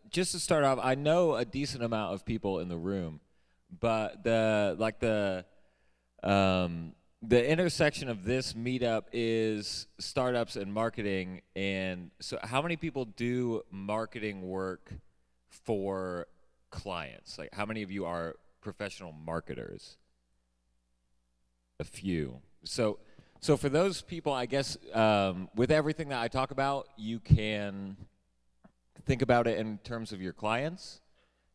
Just to start off, I know a decent amount of people in the room, but the intersection of this meetup is startups and marketing. And so how many people do marketing work for clients? Like, how many of you are professional marketers? A few. So for those people, I guess, with everything that I talk about, you can think about it in terms of your clients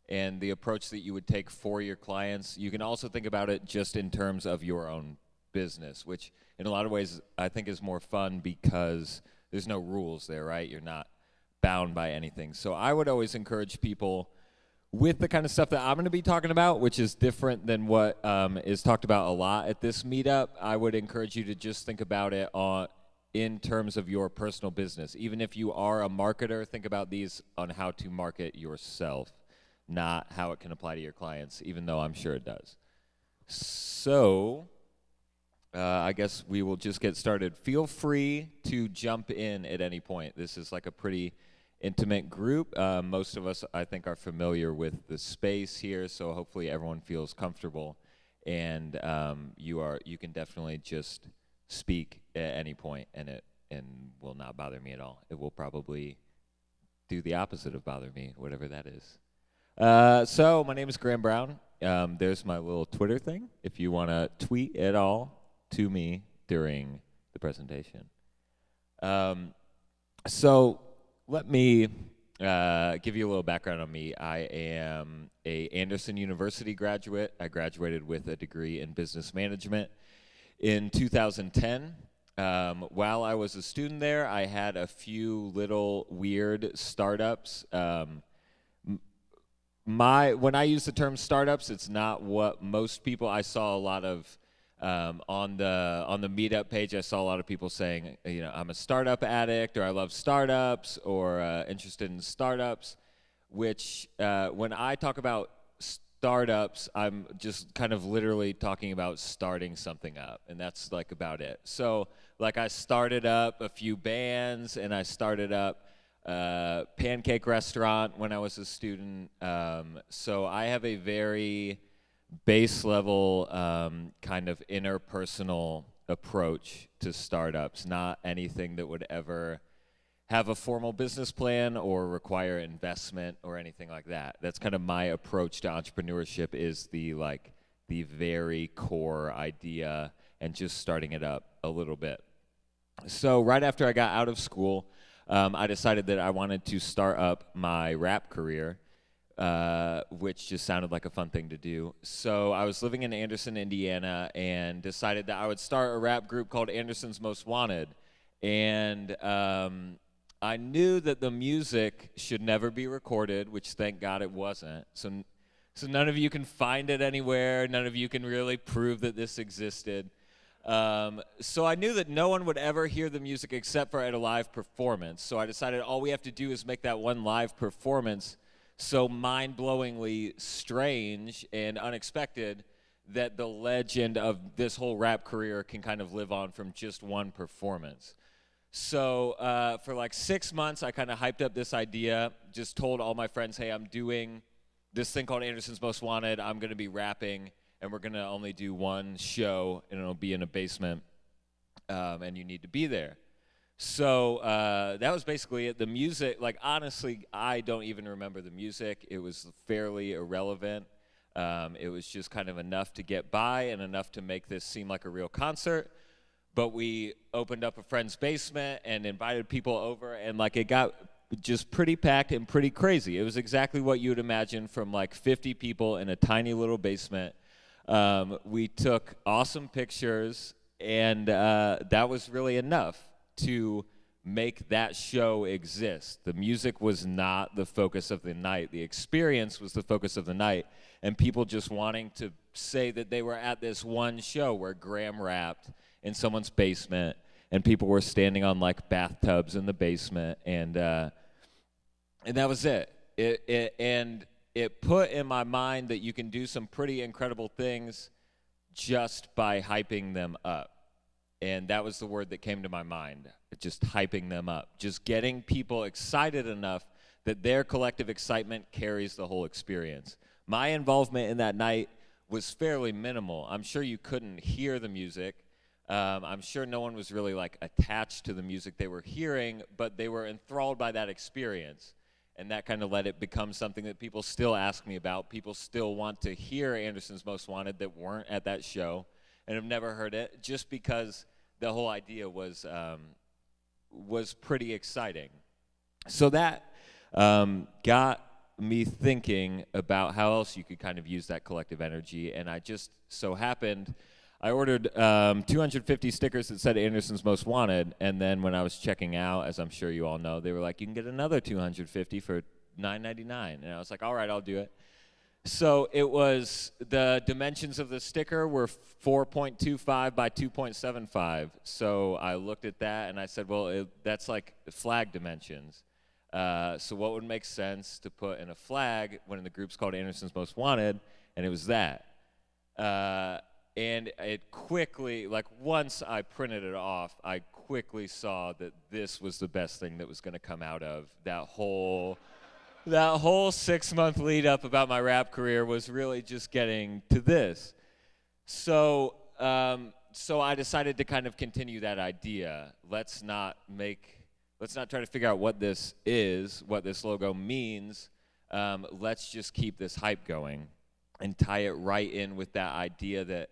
and the approach that you would take for your clients. You can also think about it just in terms of your own business, which in a lot of ways I think is more fun because there's no rules there, right? You're not bound by anything. So I would always encourage people with the kind of stuff that I'm going to be talking about, which is different than what is talked about a lot at this meetup. I would encourage you to just think about it in terms of your personal business. Even if you are a marketer, think about these on how to market yourself, not how it can apply to your clients, even though I'm sure it does. So I guess we will just get started. Feel free to jump in at any point. This is like a pretty intimate group. Most of us, I think, are familiar with the space here, so hopefully everyone feels comfortable. And you can definitely just speak at any point, and it will not bother me at all. It will probably do the opposite of bother me, whatever that is. So my name is Graham Brown. There's my little Twitter thing if you want to tweet at all to me during the presentation. So let me give you a little background on me. I am a Anderson University graduate. I graduated with a degree in business management in 2010. While I was a student there, I had a few little weird startups. When I use the term startups, it's not what most people. I saw a lot of on the meetup page. I saw a lot of people saying, I'm a startup addict, or I love startups, or interested in startups. Which when I talk about startups, I'm just kind of literally talking about starting something up, and that's like about it. So like I started up a few bands, and I started up a pancake restaurant when I was a student. So I have a very base level kind of interpersonal approach to startups, not anything that would ever have a formal business plan or require investment or anything like that. That's kind of my approach to entrepreneurship, is the very core idea and just starting it up a little bit. So right after I got out of school, I decided that I wanted to start up my rap career, which just sounded like a fun thing to do. So I was living in Anderson, Indiana, and decided that I would start a rap group called Anderson's Most Wanted. And I knew that the music should never be recorded, which thank God it wasn't. So none of you can find it anywhere. None of you can really prove that this existed. So I knew that no one would ever hear the music except for at a live performance. So I decided all we have to do is make that one live performance so mind-blowingly strange and unexpected that the legend of this whole rap career can kind of live on from just one performance. So for like 6 months, I kind of hyped up this idea, just told all my friends, hey, I'm doing this thing called Anderson's Most Wanted. I'm going to be rapping, and we're going to only do one show, and it'll be in a basement, and you need to be there. So that was basically it. The music, like, honestly, I don't even remember the music. It was fairly irrelevant. It was just kind of enough to get by and enough to make this seem like a real concert. But we opened up a friend's basement and invited people over, and like it got just pretty packed and pretty crazy. It was exactly what you would imagine from like 50 people in a tiny little basement. We took awesome pictures, and that was really enough to make that show exist. The music was not the focus of the night. The experience was the focus of the night, and people just wanting to say that they were at this one show where Graham rapped in someone's basement, and people were standing on like bathtubs in the basement, and that was it. It put in my mind that you can do some pretty incredible things just by hyping them up. And that was the word that came to my mind, just hyping them up, just getting people excited enough that their collective excitement carries the whole experience. My involvement in that night was fairly minimal. I'm sure you couldn't hear the music. I'm sure no one was really like attached to the music they were hearing, but they were enthralled by that experience. And that kind of let it become something that people still ask me about. People still want to hear Anderson's Most Wanted that weren't at that show and have never heard it, just because the whole idea was pretty exciting. So that got me thinking about how else you could kind of use that collective energy, and I just so happened I ordered 250 stickers that said Anderson's Most Wanted, and then when I was checking out, as I'm sure you all know, they were like, you can get another 250 for $9.99, and I was like, all right, I'll do it. So it was, the dimensions of the sticker were 4.25 by 2.75, so I looked at that, and I said, well, that's like flag dimensions. So what would make sense to put in a flag when the group's called Anderson's Most Wanted, and it was that. And it quickly, like once I printed it off, I quickly saw that this was the best thing that was going to come out of that whole 6-month lead up about my rap career was really just getting to this. So I decided to kind of continue that idea. Let's not try to figure out what this is, what this logo means. Let's just keep this hype going and tie it right in with that idea that,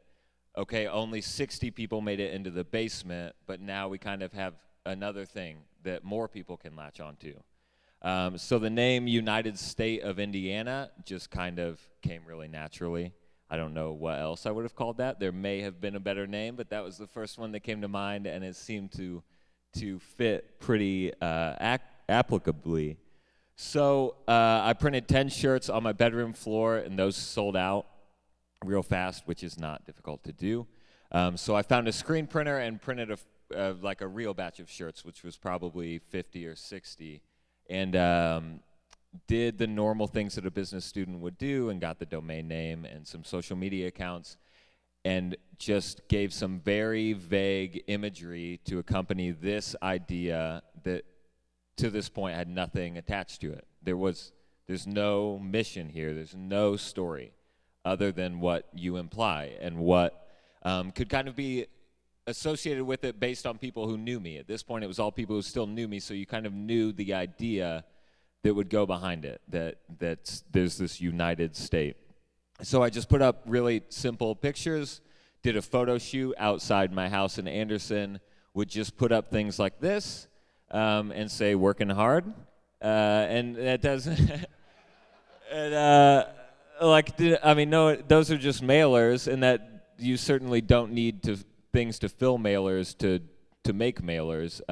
okay, only 60 people made it into the basement, but now we kind of have another thing that more people can latch onto. So the name United State of Indiana just kind of came really naturally. I don't know what else I would have called that. There may have been a better name, but that was the first one that came to mind, and it seemed to fit pretty applicably. So I printed 10 shirts on my bedroom floor, and those sold out real fast, which is not difficult to do. So I found a screen printer and printed like a real batch of shirts, which was probably 50 or 60, and did the normal things that a business student would do and got the domain name and some social media accounts and just gave some very vague imagery to accompany this idea that to this point had nothing attached to it. There's no mission here. There's no story other than what you imply and what could kind of be associated with it based on people who knew me. At this point, it was all people who still knew me, so you kind of knew the idea that would go behind it, that there's this united state. So I just put up really simple pictures, did a photo shoot outside my house in Anderson, would just put up things like this and say, working hard, and that doesn't... and, no, those are just mailers, and that you certainly don't need things to fill mailers to make mailers,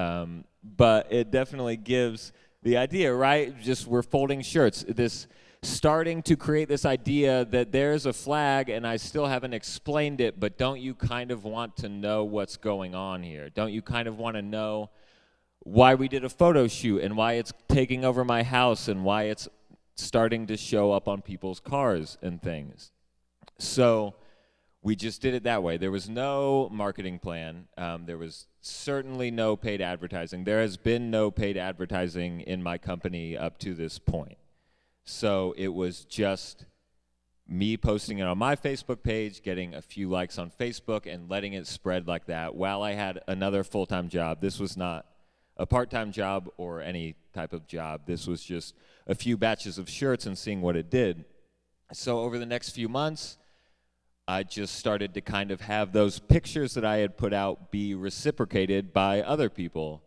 but it definitely gives the idea, right? Just we're folding shirts. This starting to create this idea that there's a flag, and I still haven't explained it, but don't you kind of want to know what's going on here? Don't you kind of want to know why we did a photo shoot and why it's taking over my house and why it's starting to show up on people's cars and things? So we just did it that way. There was no marketing plan. There was certainly no paid advertising. There has been no paid advertising in my company up to this point. So it was just me posting it on my Facebook page, getting a few likes on Facebook, and letting it spread like that while I had another full-time job. This was not a part-time job or any type of job. This was just a few batches of shirts and seeing what it did. So over the next few months, I just started to kind of have those pictures that I had put out be reciprocated by other people.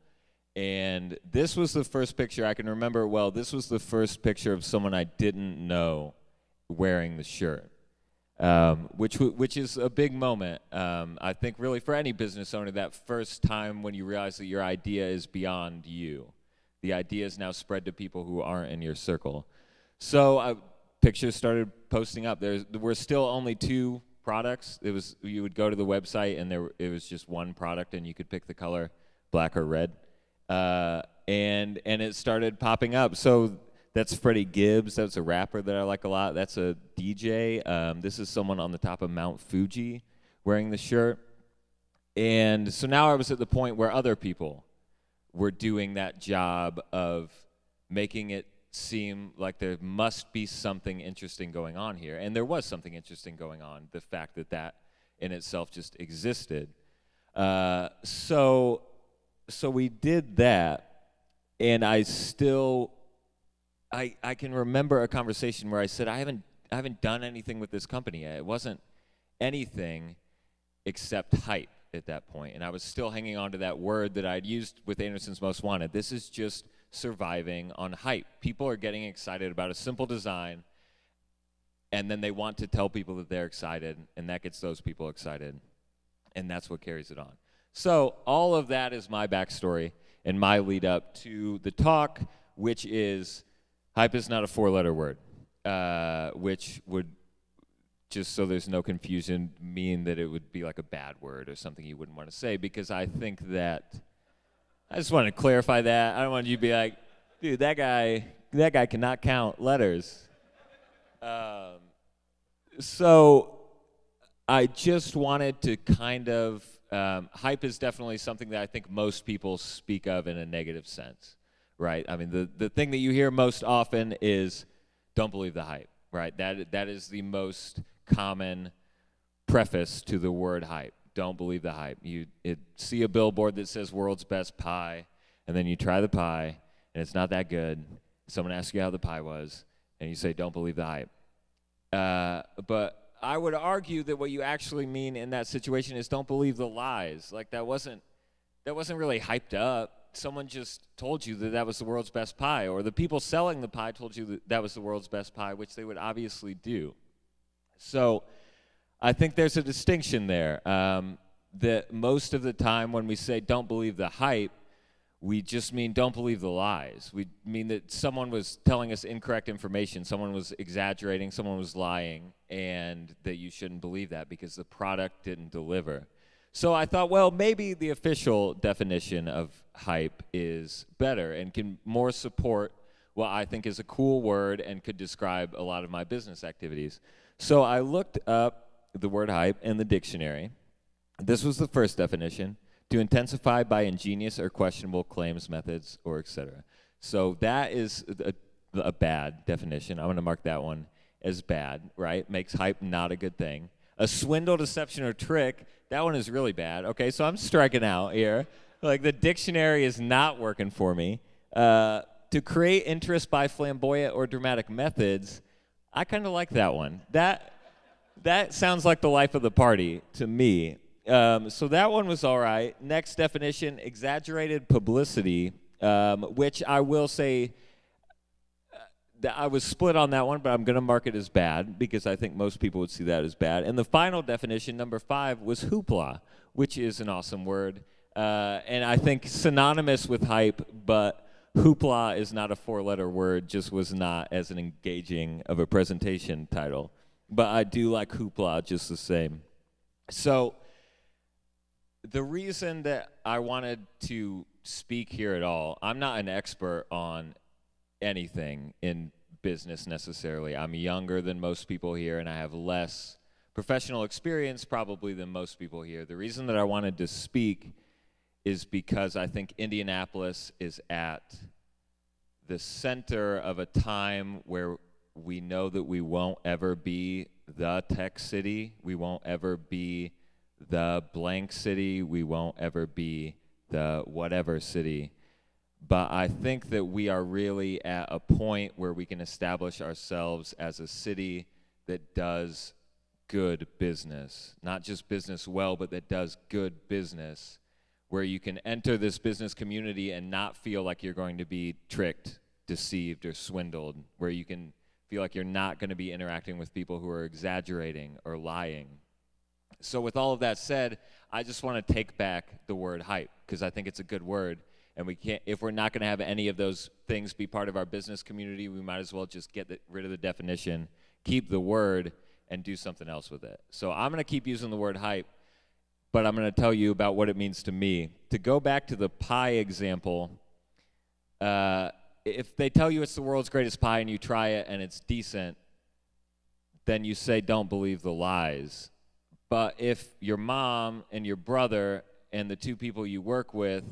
And this was the first picture I can remember. Well, this was the first picture of someone I didn't know wearing the shirt, which is a big moment. I think really for any business owner, that first time when you realize that your idea is beyond you. The idea is now spread to people who aren't in your circle. So pictures started posting up. There were still only 2 products. You would go to the website and it was just one product and you could pick the color, black or red. And it started popping up. So that's Freddie Gibbs. That's a rapper that I like a lot. That's a DJ. This is someone on the top of Mount Fuji wearing the shirt. And so now I was at the point where other people were doing that job of making it seem like there must be something interesting going on here. And there was something interesting going on, the fact that that in itself just existed. So we did that, and I can remember a conversation where I said, I haven't done anything with this company yet. It wasn't anything except hype at that point, and I was still hanging on to that word that I'd used with Anderson's Most Wanted. This is just surviving on hype. People are getting excited about a simple design, and then they want to tell people that they're excited, and that gets those people excited, and that's what carries it on. So all of that is my backstory and my lead up to the talk, which is hype is not a four-letter word, which would, just so there's no confusion, mean that it would be like a bad word or something you wouldn't want to say, because I think that, I just want to clarify that. I don't want you to be like, dude, that guy cannot count letters. So I just wanted to kind of, hype is definitely something that I think most people speak of in a negative sense, right? I mean, the thing that you hear most often is, don't believe the hype, right? That is the most common preface to the word hype. Don't believe the hype. You see a billboard that says world's best pie, and then you try the pie, and it's not that good. Someone asks you how the pie was, and you say, don't believe the hype. But I would argue that what you actually mean in that situation is don't believe the lies. Like that wasn't really hyped up. Someone just told you that was the world's best pie, or the people selling the pie told you that was the world's best pie, which they would obviously do. So I think there's a distinction there, that most of the time when we say don't believe the hype, we just mean don't believe the lies. We mean that someone was telling us incorrect information, someone was exaggerating, someone was lying, and that you shouldn't believe that because the product didn't deliver. So I thought, well, maybe the official definition of hype is better and can more support what I think is a cool word and could describe a lot of my business activities. So I looked up the word hype in the dictionary. This was the first definition: to intensify by ingenious or questionable claims, methods, or etc. So that is a bad definition. I'm going to mark that one as bad, right? Makes hype not a good thing. A swindle, deception, or trick, that one is really bad. Okay, so I'm striking out here. Like the dictionary is not working for me. To create interest by flamboyant or dramatic methods, I kind of like that one. That sounds like the life of the party to me. So that one was all right. Next definition, exaggerated publicity, which I will say that I was split on that one, but I'm going to mark it as bad because I think most people would see that as bad. And the final definition, number 5, was hoopla, which is an awesome word. And I think synonymous with hype, but hoopla is not a 4-letter word, just was not as an engaging of a presentation title. But I do like hoopla just the same. So the reason that I wanted to speak here at all, I'm not an expert on anything in business necessarily. I'm younger than most people here, and I have less professional experience probably than most people here. The reason that I wanted to speak is because I think Indianapolis is at the center of a time where we know that we won't ever be the tech city. We won't ever be the blank city. We won't ever be the whatever city. But I think that we are really at a point where we can establish ourselves as a city that does good business. Not just business well, but that does good business, where you can enter this business community and not feel like you're going to be tricked, deceived, or swindled, where you can feel like you're not going to be interacting with people who are exaggerating or lying. So with all of that said, I just want to take back the word hype because I think it's a good word. And we can't, if we're not going to have any of those things be part of our business community, we might as well just get rid of the definition, keep the word, and do something else with it. So I'm going to keep using the word hype, but I'm going to tell you about what it means to me. To go back to the pie example, if they tell you it's the world's greatest pie and you try it and it's decent, then you say don't believe the lies. But if your mom and your brother and the two people you work with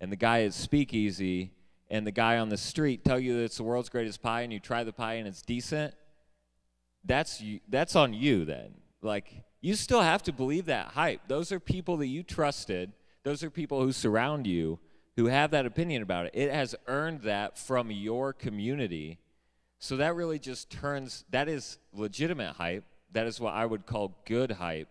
and the guy at Speakeasy and the guy on the street tell you that it's the world's greatest pie and you try the pie and it's decent, that's on you then. Like, you still have to believe that hype. Those are people that you trusted. Those are people who surround you who have that opinion about it. It has earned that from your community. So that really just that is legitimate hype. That is what I would call good hype.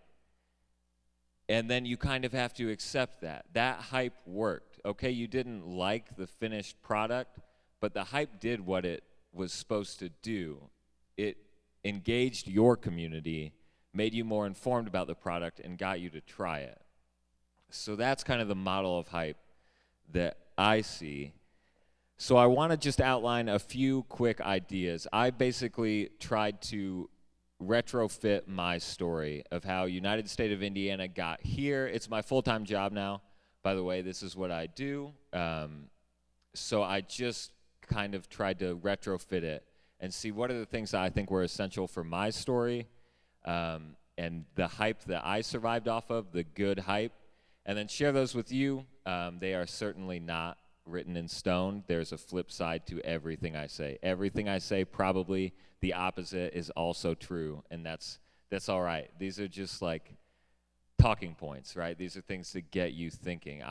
And then you kind of have to accept that. That hype worked. Okay, you didn't like the finished product, but the hype did what it was supposed to do. It engaged your community, made you more informed about the product, and got you to try it. So that's kind of the model of hype that I see. So I want to just outline a few quick ideas. I basically tried to retrofit my story of how United State of Indiana got here. It's my full-time job now. By the way, this is what I do. So I just kind of tried to retrofit it and see what are the things that I think were essential for my story, and the hype that I survived off of, the good hype, and then share those with you. They are certainly not written in stone. There's a flip side to everything I say. Everything I say, probably the opposite is also true, and that's all right. These are just like talking points, right? These are things to get you thinking.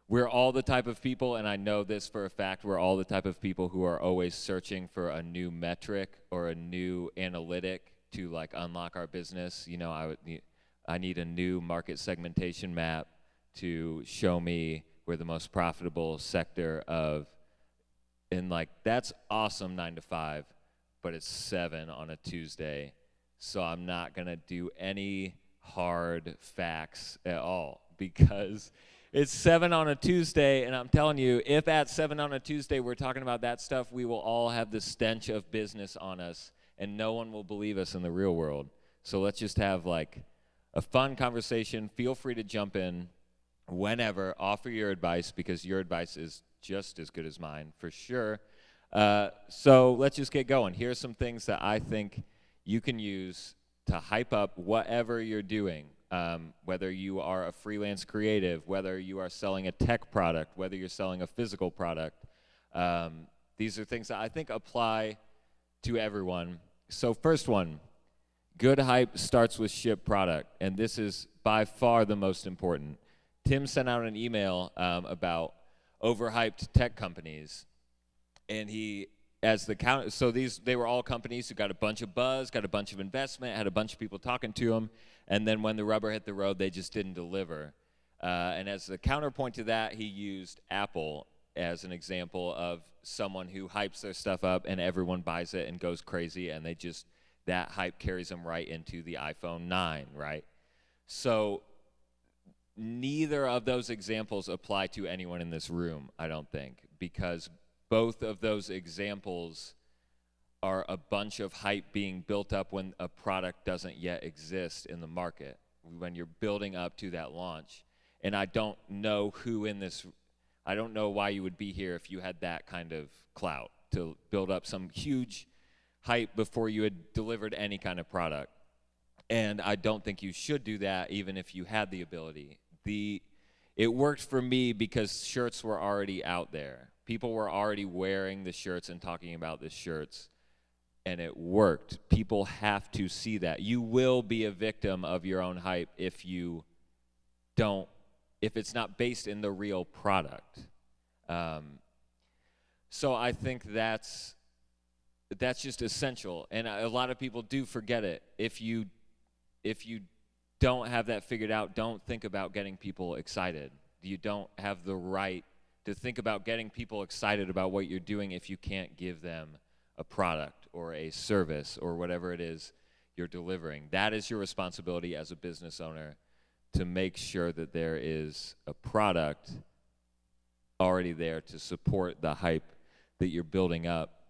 We're all the type of people, and I know this for a fact, we're all the type of people who are always searching for a new metric or a new analytic to like unlock our business. You know, I need a new market segmentation map to show me where the most profitable sector of, and like that's awesome 9 to 5, but it's 7 on a Tuesday, so I'm not gonna do any hard facts at all because it's 7 on a Tuesday, and I'm telling you, if at 7 on a Tuesday we're talking about that stuff, we will all have the stench of business on us, and no one will believe us in the real world. So let's just have like a fun conversation. Feel free to jump in whenever, offer your advice, because your advice is just as good as mine, for sure. So let's just get going. Here are some things that I think you can use to hype up whatever you're doing. Whether you are a freelance creative, whether you are selling a tech product, whether you're selling a physical product. These are things that I think apply to everyone. So first one, good hype starts with shipped product, and this is by far the most important. Tim sent out an email about overhyped tech companies, and they were all companies who got a bunch of buzz, got a bunch of investment, had a bunch of people talking to them, and then when the rubber hit the road, they just didn't deliver. And as the counterpoint to that, he used Apple as an example of someone who hypes their stuff up and everyone buys it and goes crazy, and that hype carries them right into the iPhone 9, right? So neither of those examples apply to anyone in this room, I don't think, because both of those examples are a bunch of hype being built up when a product doesn't yet exist in the market, when you're building up to that launch. And I don't know why you would be here if you had that kind of clout to build up some huge hype before you had delivered any kind of product. And I don't think you should do that even if you had the ability. It worked for me because shirts were already out there. People were already wearing the shirts and talking about the shirts, and it worked. People have to see that. You will be a victim of your own hype if it's not based in the real product. So I think that's just essential, and a lot of people do forget it. If you don't have that figured out, don't think about getting people excited. You don't have the right to think about getting people excited about what you're doing if you can't give them a product or a service or whatever it is you're delivering. That is your responsibility as a business owner, to make sure that there is a product already there to support the hype that you're building up.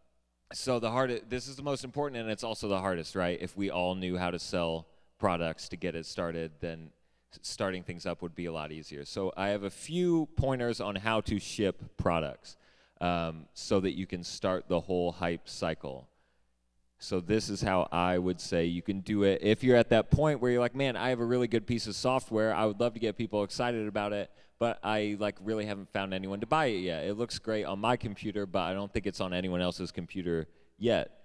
So this is the most important, and it's also the hardest, right? If we all knew how to sell products to get it started, then starting things up would be a lot easier. So I have a few pointers on how to ship products so that you can start the whole hype cycle. So this is how I would say you can do it. If you're at that point where you're like, man, I have a really good piece of software. I would love to get people excited about it, but I really haven't found anyone to buy it yet. It looks great on my computer, but I don't think it's on anyone else's computer yet.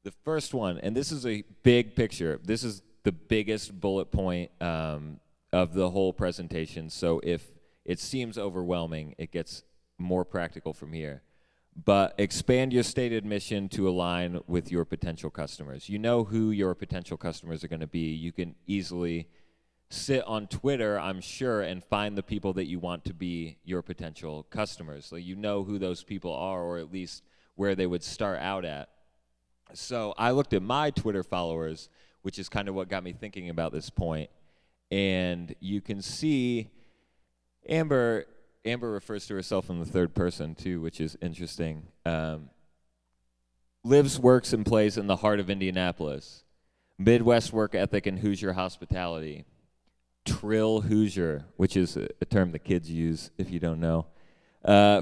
The first one, and this is a big picture. This is the biggest bullet point of the whole presentation. So if it seems overwhelming, it gets more practical from here. But expand your stated mission to align with your potential customers. You know who your potential customers are going to be. You can easily sit on Twitter, I'm sure, and find the people that you want to be your potential customers. So you know who those people are, or at least where they would start out at. So I looked at my Twitter followers, which is kind of what got me thinking about this point. And you can see Amber refers to herself in the third person, too, which is interesting. Lives, works, and plays in the heart of Indianapolis. Midwest work ethic and Hoosier hospitality. Trill Hoosier, which is a term the kids use, if you don't know.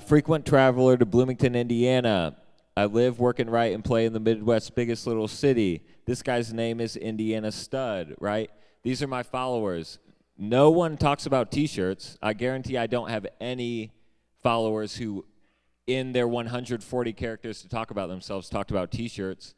Frequent traveler to Bloomington, Indiana. I live, work, and write and play in the Midwest's biggest little city. This guy's name is Indiana Stud, right? These are my followers. No one talks about T-shirts. I guarantee I don't have any followers who, in their 140 characters to talk about themselves, talked about T-shirts.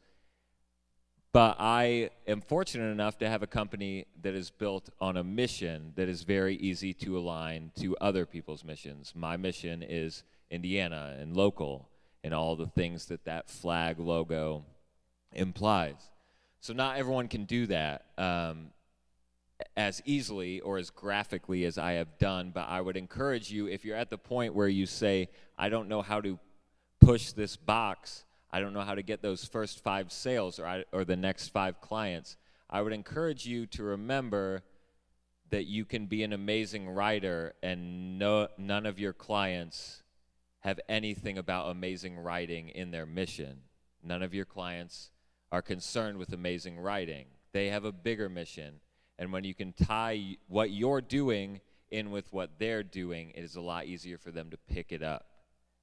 But I am fortunate enough to have a company that is built on a mission that is very easy to align to other people's missions. My mission is Indiana and local and all the things that flag logo implies. So not everyone can do that as easily or as graphically as I have done, but I would encourage you, if you're at the point where you say, I don't know how to push this box, I don't know how to get those first 5 sales or the next 5 clients, I would encourage you to remember that you can be an amazing writer and none of your clients have anything about amazing writing in their mission. None of your clients are concerned with amazing writing. They have a bigger mission. And when you can tie what you're doing in with what they're doing, it is a lot easier for them to pick it up.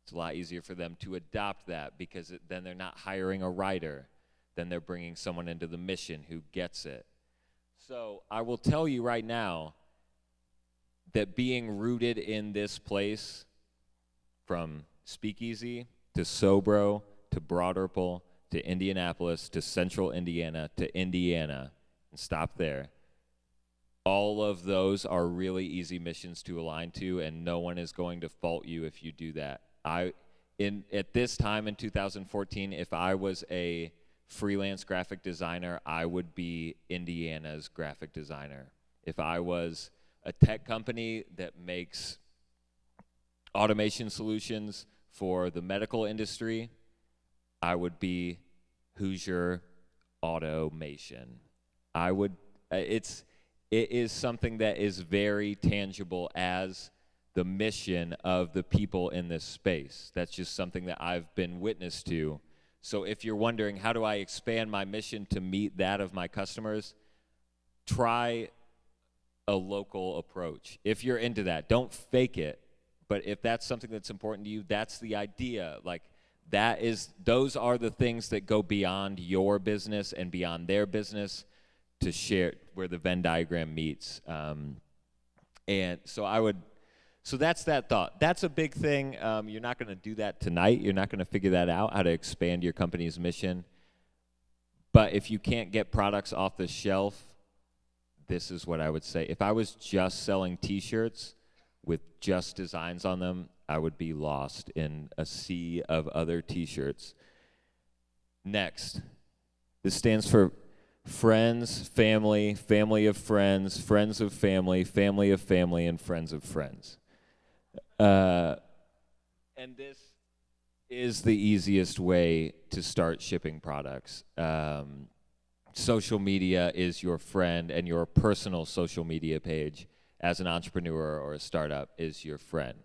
It's a lot easier for them to adopt that because then they're not hiring a writer. Then they're bringing someone into the mission who gets it. So I will tell you right now that being rooted in this place, from Speakeasy to Sobro to Broad Ripple to Indianapolis to Central Indiana to Indiana, and stop there. All of those are really easy missions to align to, and no one is going to fault you if you do that. At this time in 2014, if I was a freelance graphic designer, I would be Indiana's graphic designer. If I was a tech company that makes automation solutions for the medical industry, I would be Hoosier Automation. It is something that is very tangible as the mission of the people in this space. That's just something that I've been witness to. So if you're wondering, how do I expand my mission to meet that of my customers? Try a local approach. If you're into that, don't fake it. But if that's something that's important to you, that's the idea. Those are the things that go beyond your business and beyond their business to share where the Venn diagram meets. And so that's that thought. That's a big thing. You're not going to do that tonight. You're not going to figure that out, how to expand your company's mission. But if you can't get products off the shelf, this is what I would say. If I was just selling T-shirts with just designs on them, I would be lost in a sea of other T-shirts. Next, this stands for friends, family, family of friends, friends of family, family of family, and friends of friends. And this is the easiest way to start shipping products. Social media is your friend, and your personal social media page as an entrepreneur or a startup is your friend.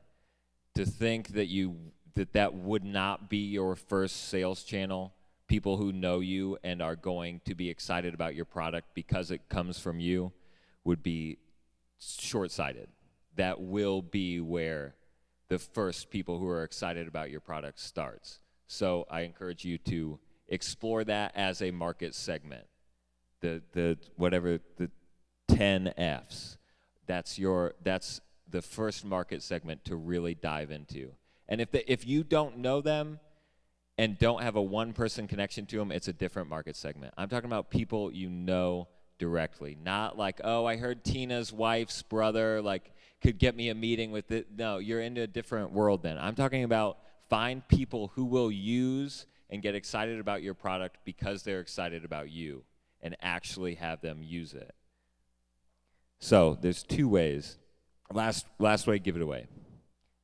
To think that would not be your first sales channel, people who know you and are going to be excited about your product because it comes from you, would be short-sighted. That will be where the first people who are excited about your product starts. So I encourage you to Explore that as a market segment. The whatever the 10 Fs. That's the first market segment to really dive into. And if you don't know them and don't have a one-person connection to them, it's a different market segment. I'm talking about people you know directly, not like, oh, I heard Tina's wife's brother could get me a meeting with it. No, you're into a different world then. I'm talking about find people who will use and get excited about your product because they're excited about you, and actually have them use it. So there's 2 ways. Last way, give it away.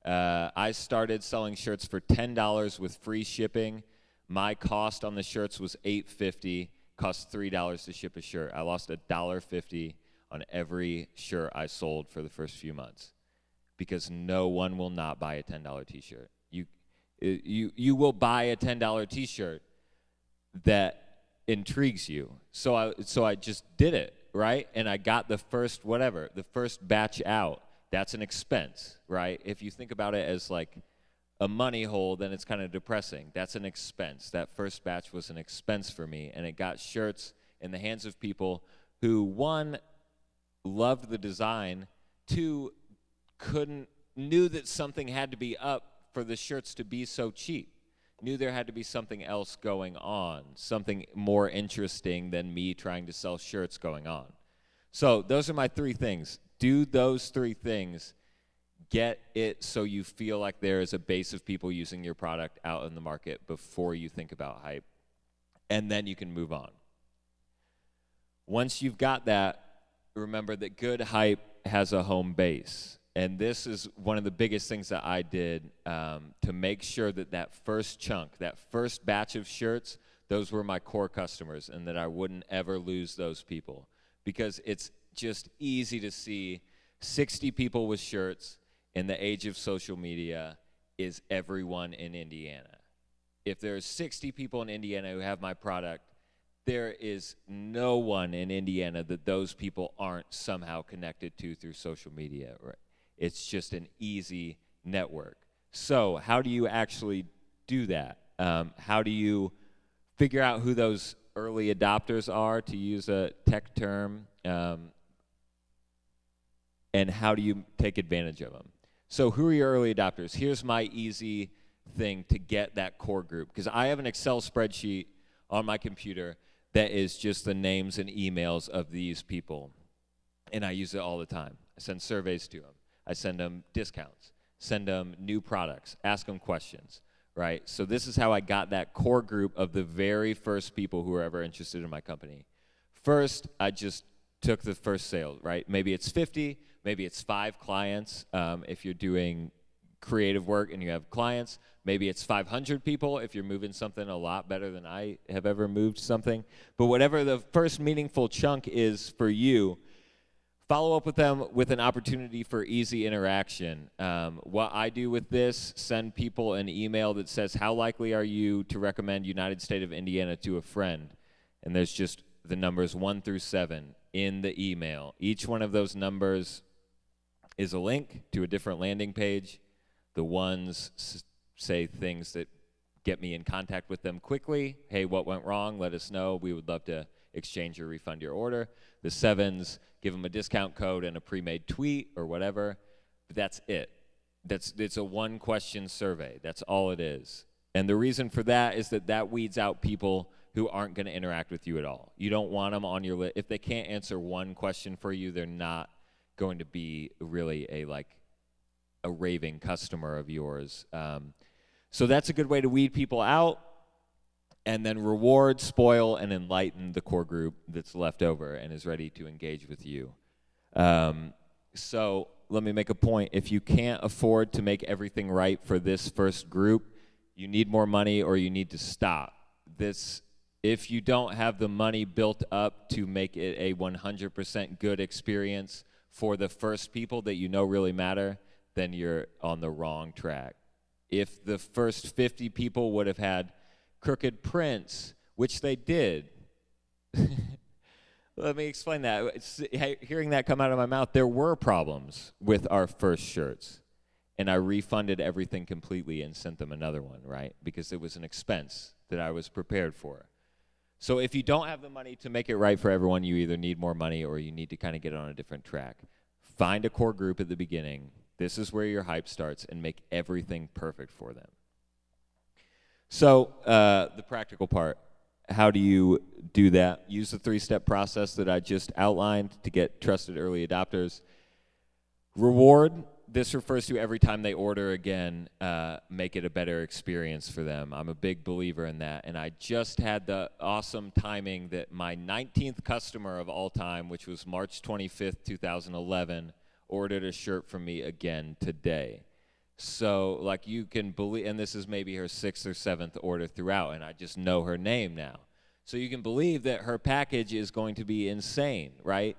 I started selling shirts for $10 with free shipping. My cost on the shirts was $8.50. Cost $3 to ship a shirt. I lost $1.50 on every shirt I sold for the first few months, because no one will not buy a $10 t-shirt. You will buy a $10 t-shirt that intrigues you. So I just did it, right? And I got the first batch out. That's an expense, right? If you think about it as like a money hole, then it's kind of depressing. That's an expense. That first batch was an expense for me, and it got shirts in the hands of people who, 1, loved the design, 2, knew that something had to be up for the shirts to be so cheap. Knew there had to be something else going on, something more interesting than me trying to sell shirts going on. So those are my 3 things. Do those 3 things. Get it so you feel like there is a base of people using your product out in the market before you think about hype, and then you can move on. Once you've got that, remember that good hype has a home base. And this is one of the biggest things that I did to make sure that first chunk, that first batch of shirts, those were my core customers, and that I wouldn't ever lose those people. Because it's just easy to see 60 people with shirts in the age of social media is everyone in Indiana. If there's 60 people in Indiana who have my product, there is no one in Indiana that those people aren't somehow connected to through social media. Right? It's just an easy network. So how do you actually do that? How do you figure out who those early adopters are, to use a tech term, and how do you take advantage of them? So who are your early adopters? Here's my easy thing to get that core group, because I have an Excel spreadsheet on my computer that is just the names and emails of these people, and I use it all the time. I send surveys to them. I send them discounts, send them new products, ask them questions, right? So this is how I got that core group of the very first people who were ever interested in my company. First, I just took the first sale, right? Maybe it's 50, maybe it's 5 clients if you're doing creative work and you have clients. Maybe it's 500 people if you're moving something a lot better than I have ever moved something. But whatever the first meaningful chunk is for you, follow up with them with an opportunity for easy interaction. What I do with this, send people an email that says, how likely are you to recommend United State of Indiana to a friend? And there's just the numbers 1 through 7 in the email. Each one of those numbers is a link to a different landing page. The ones say things that get me in contact with them quickly. Hey, what went wrong? Let us know. We would love to exchange or refund your order. The 7s, give them a discount code and a pre-made tweet or whatever. But that's it. It's a 1-question survey. That's all it is. And the reason for that is that weeds out people who aren't going to interact with you at all. You don't want them on your list. If they can't answer 1 question for you, they're not going to be really a raving customer of yours. So that's a good way to weed people out, and then reward, spoil, and enlighten the core group that's left over and is ready to engage with you. So let me make a point. If you can't afford to make everything right for this first group, you need more money or you need to stop. If you don't have the money built up to make it a 100% good experience for the first people that you know really matter, then you're on the wrong track. If the first 50 people would have had crooked prints, which they did, let me explain that. Hearing that come out of my mouth, there were problems with our first shirts, and I refunded everything completely and sent them another one, right? Because it was an expense. that I was prepared for. So if you don't have the money to make it right for everyone, you either need more money or you need to kind of get on a different track. Find a core group at the beginning. This is where your hype starts, and make everything perfect for them. So the practical part, how do you do that? Use the 3-step process that I just outlined to get trusted early adopters. Reward, this refers to every time they order again, make it a better experience for them. I'm a big believer in that. And I just had the awesome timing that my 19th customer of all time, which was March 25th, 2011, ordered a shirt from me again today. So, like, you can believe, and this is maybe her 6th or 7th order throughout, and I just know her name now. So you can believe that her package is going to be insane, right?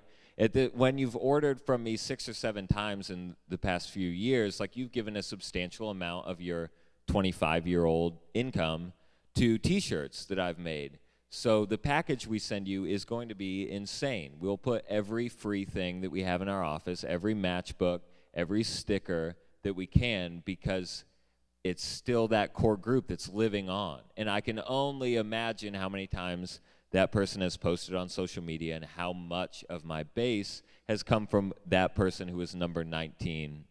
When you've ordered from me 6 or 7 times in the past few years, like, you've given a substantial amount of your 25-year-old income to T-shirts that I've made. So the package we send you is going to be insane. We'll put every free thing that we have in our office, every matchbook, every sticker that we can, because it's still that core group that's living on. And I can only imagine how many times that person has posted on social media and how much of my base has come from that person who is number 19.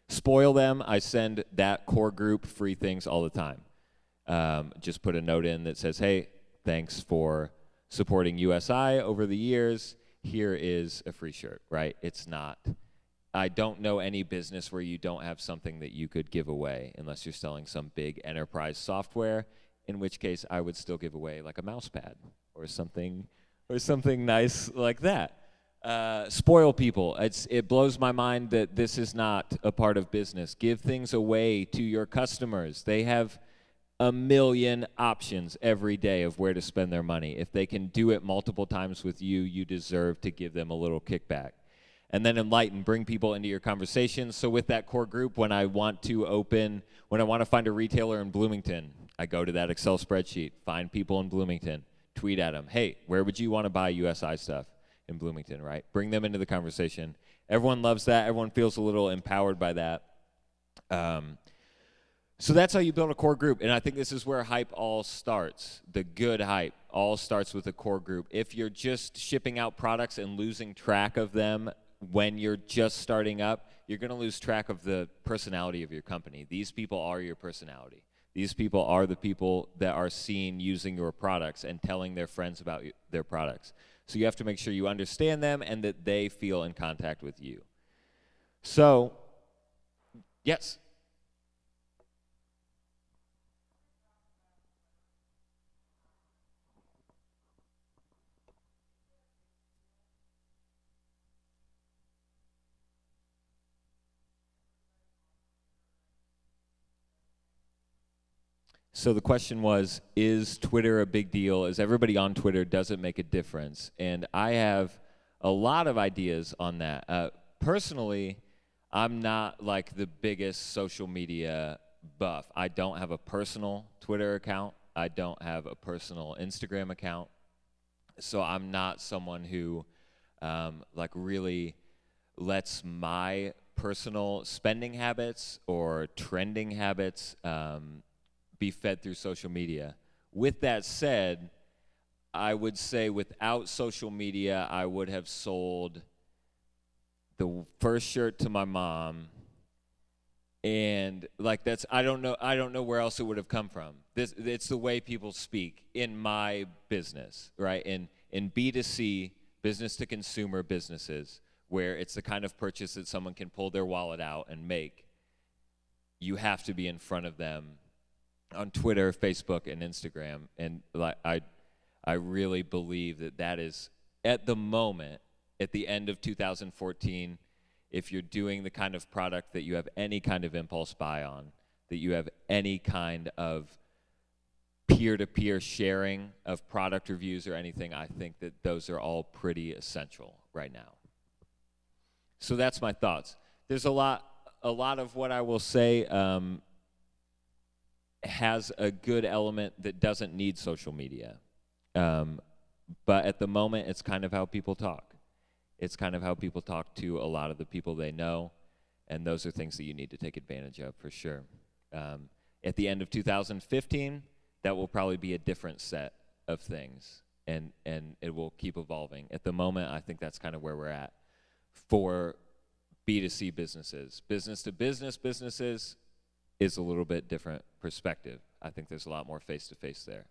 Spoil them. I send that core group free things all the time. Just put a note in that says, hey, thanks for supporting USI over the years. Here is a free shirt, right? It's not, I don't know any business where you don't have something that you could give away unless you're selling some big enterprise software, in which case I would still give away like a mouse pad or something nice like that. Spoil people. It blows my mind that this is not a part of business. Give things away to your customers. They have a million options every day of where to spend their money. If they can do it multiple times with you, you deserve to give them a little kickback. And then enlighten, bring people into your conversation. So with that core group, when I want to find a retailer in Bloomington, I go to that Excel spreadsheet, find people in Bloomington, tweet at them, hey, where would you want to buy USI stuff in Bloomington, right? Bring them into the conversation. Everyone loves that. Everyone feels a little empowered by that. So that's how you build a core group, and I think this is where hype all starts. The good hype all starts with a core group. If you're just shipping out products and losing track of them when you're just starting up, you're going to lose track of the personality of your company. These people are your personality. These people are the people that are seen using your products and telling their friends about their products. So you have to make sure you understand them and that they feel in contact with you. So, yes? So the question was, is Twitter a big deal? Is everybody on Twitter? Does it make a difference? And I have a lot of ideas on that. Personally, I'm not like the biggest social media buff. I don't have a personal Twitter account. I don't have a personal Instagram account. So I'm not someone who like really lets my personal spending habits or trending habits be fed through social media. With that said, I would say without social media, I would have sold the first shirt to my mom, and like I don't know where else it would have come from. It's the way people speak in my business, right? In B2C, business to consumer businesses, where it's the kind of purchase that someone can pull their wallet out and make. You have to be in front of them on Twitter, Facebook, and Instagram, and like I really believe that is, at the moment, at the end of 2014, if you're doing the kind of product that you have any kind of impulse buy on, that you have any kind of peer-to-peer sharing of product reviews or anything, I think that those are all pretty essential right now. So that's my thoughts. There's a lot of what I will say has a good element that doesn't need social media. But at the moment, it's kind of how people talk. It's kind of how people talk to a lot of the people they know, and those are things that you need to take advantage of for sure. At the end of 2015, that will probably be a different set of things, and it will keep evolving. At the moment, I think that's kind of where we're at for B2C businesses. Business to business businesses is a little bit different perspective. I think there's a lot more face-to-face there.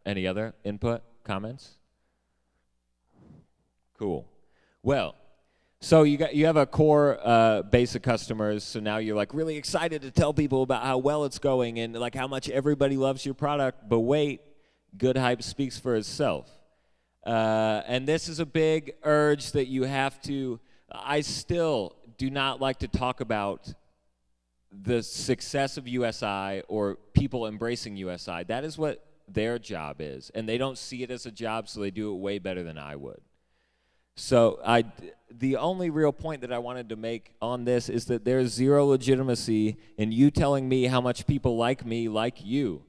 Any other input, comments? Cool. Well, so you have a core base of customers, so now you're like really excited to tell people about how well it's going and like how much everybody loves your product, but wait, good hype speaks for itself. And this is a big urge that you have to, I still do not like to talk about the success of USI or people embracing USI. That is what their job is, and they don't see it as a job, so they do it way better than I would. So the only real point that I wanted to make on this is that there's zero legitimacy in you telling me how much people like me like you.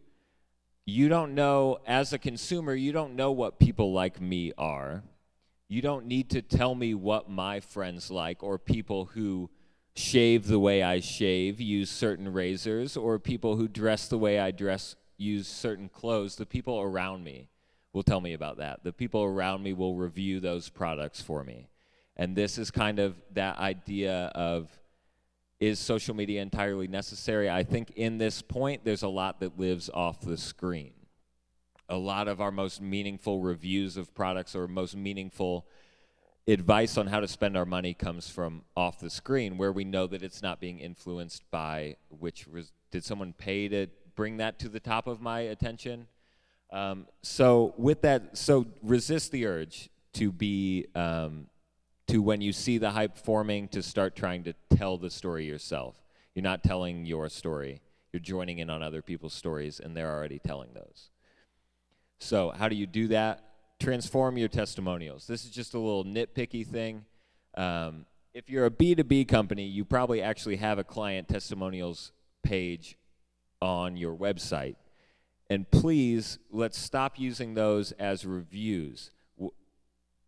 You don't know, as a consumer, you don't know what people like me are. You don't need to tell me what my friends like, or people who shave the way I shave use certain razors, or people who dress the way I dress use certain clothes. The people around me will tell me about that. The people around me will review those products for me. And this is kind of that idea of, is social media entirely necessary? I think in this point, there's a lot that lives off the screen. A lot of our most meaningful reviews of products or most meaningful advice on how to spend our money comes from off the screen, where we know that it's not being influenced by did someone pay to bring that to the top of my attention? So with that, so resist the urge to be, to when you see the hype forming, to start trying to tell the story yourself. You're not telling your story. You're joining in on other people's stories, and they're already telling those. So how do you do that? Transform your testimonials. This is just a little nitpicky thing. If you're a B2B company, you probably actually have a client testimonials page on your website. And please, let's stop using those as reviews.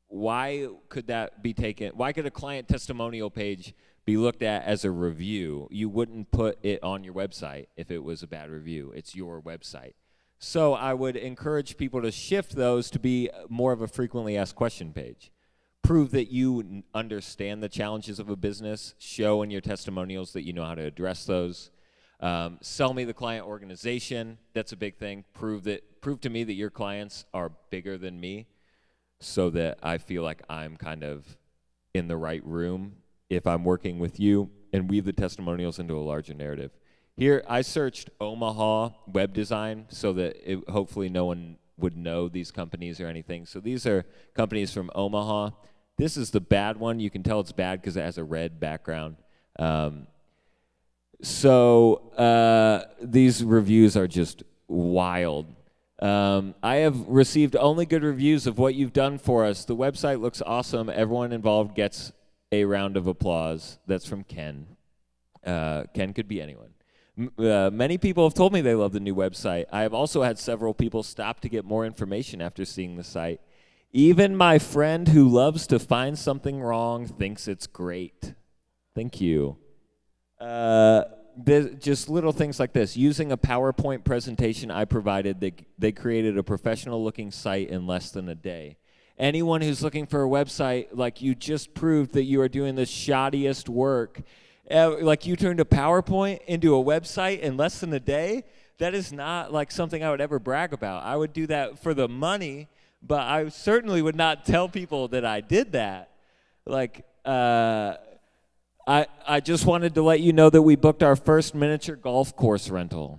Why could that be taken? Why could a client testimonial page be looked at as a review? You wouldn't put it on your website if it was a bad review. It's your website. So I would encourage people to shift those to be more of a frequently asked question page. Prove that you understand the challenges of a business. Show in your testimonials that you know how to address those. Sell me the client organization. That's a big thing. Prove to me that your clients are bigger than me, so that I feel like I'm kind of in the right room if I'm working with you, and weave the testimonials into a larger narrative. Here, I searched Omaha web design so that hopefully no one would know these companies or anything. So these are companies from Omaha. This is the bad one. You can tell it's bad because it has a red background. These reviews are just wild. I have received only good reviews of what you've done for us. The website looks awesome. Everyone involved gets a round of applause. That's from Ken. Ken could be anyone. Many people have told me they love the new website. I have also had several people stop to get more information after seeing the site. Even my friend who loves to find something wrong thinks it's great. Thank you. Just little things like this. Using a PowerPoint presentation I provided, they created a professional-looking site in less than a day. Anyone who's looking for a website, like, you just proved that you are doing the shoddiest work. Like, you turned a PowerPoint into a website in less than a day? That is not like something I would ever brag about. I would do that for the money, but I certainly would not tell people that I did that. Like, I just wanted to let you know that we booked our first miniature golf course rental.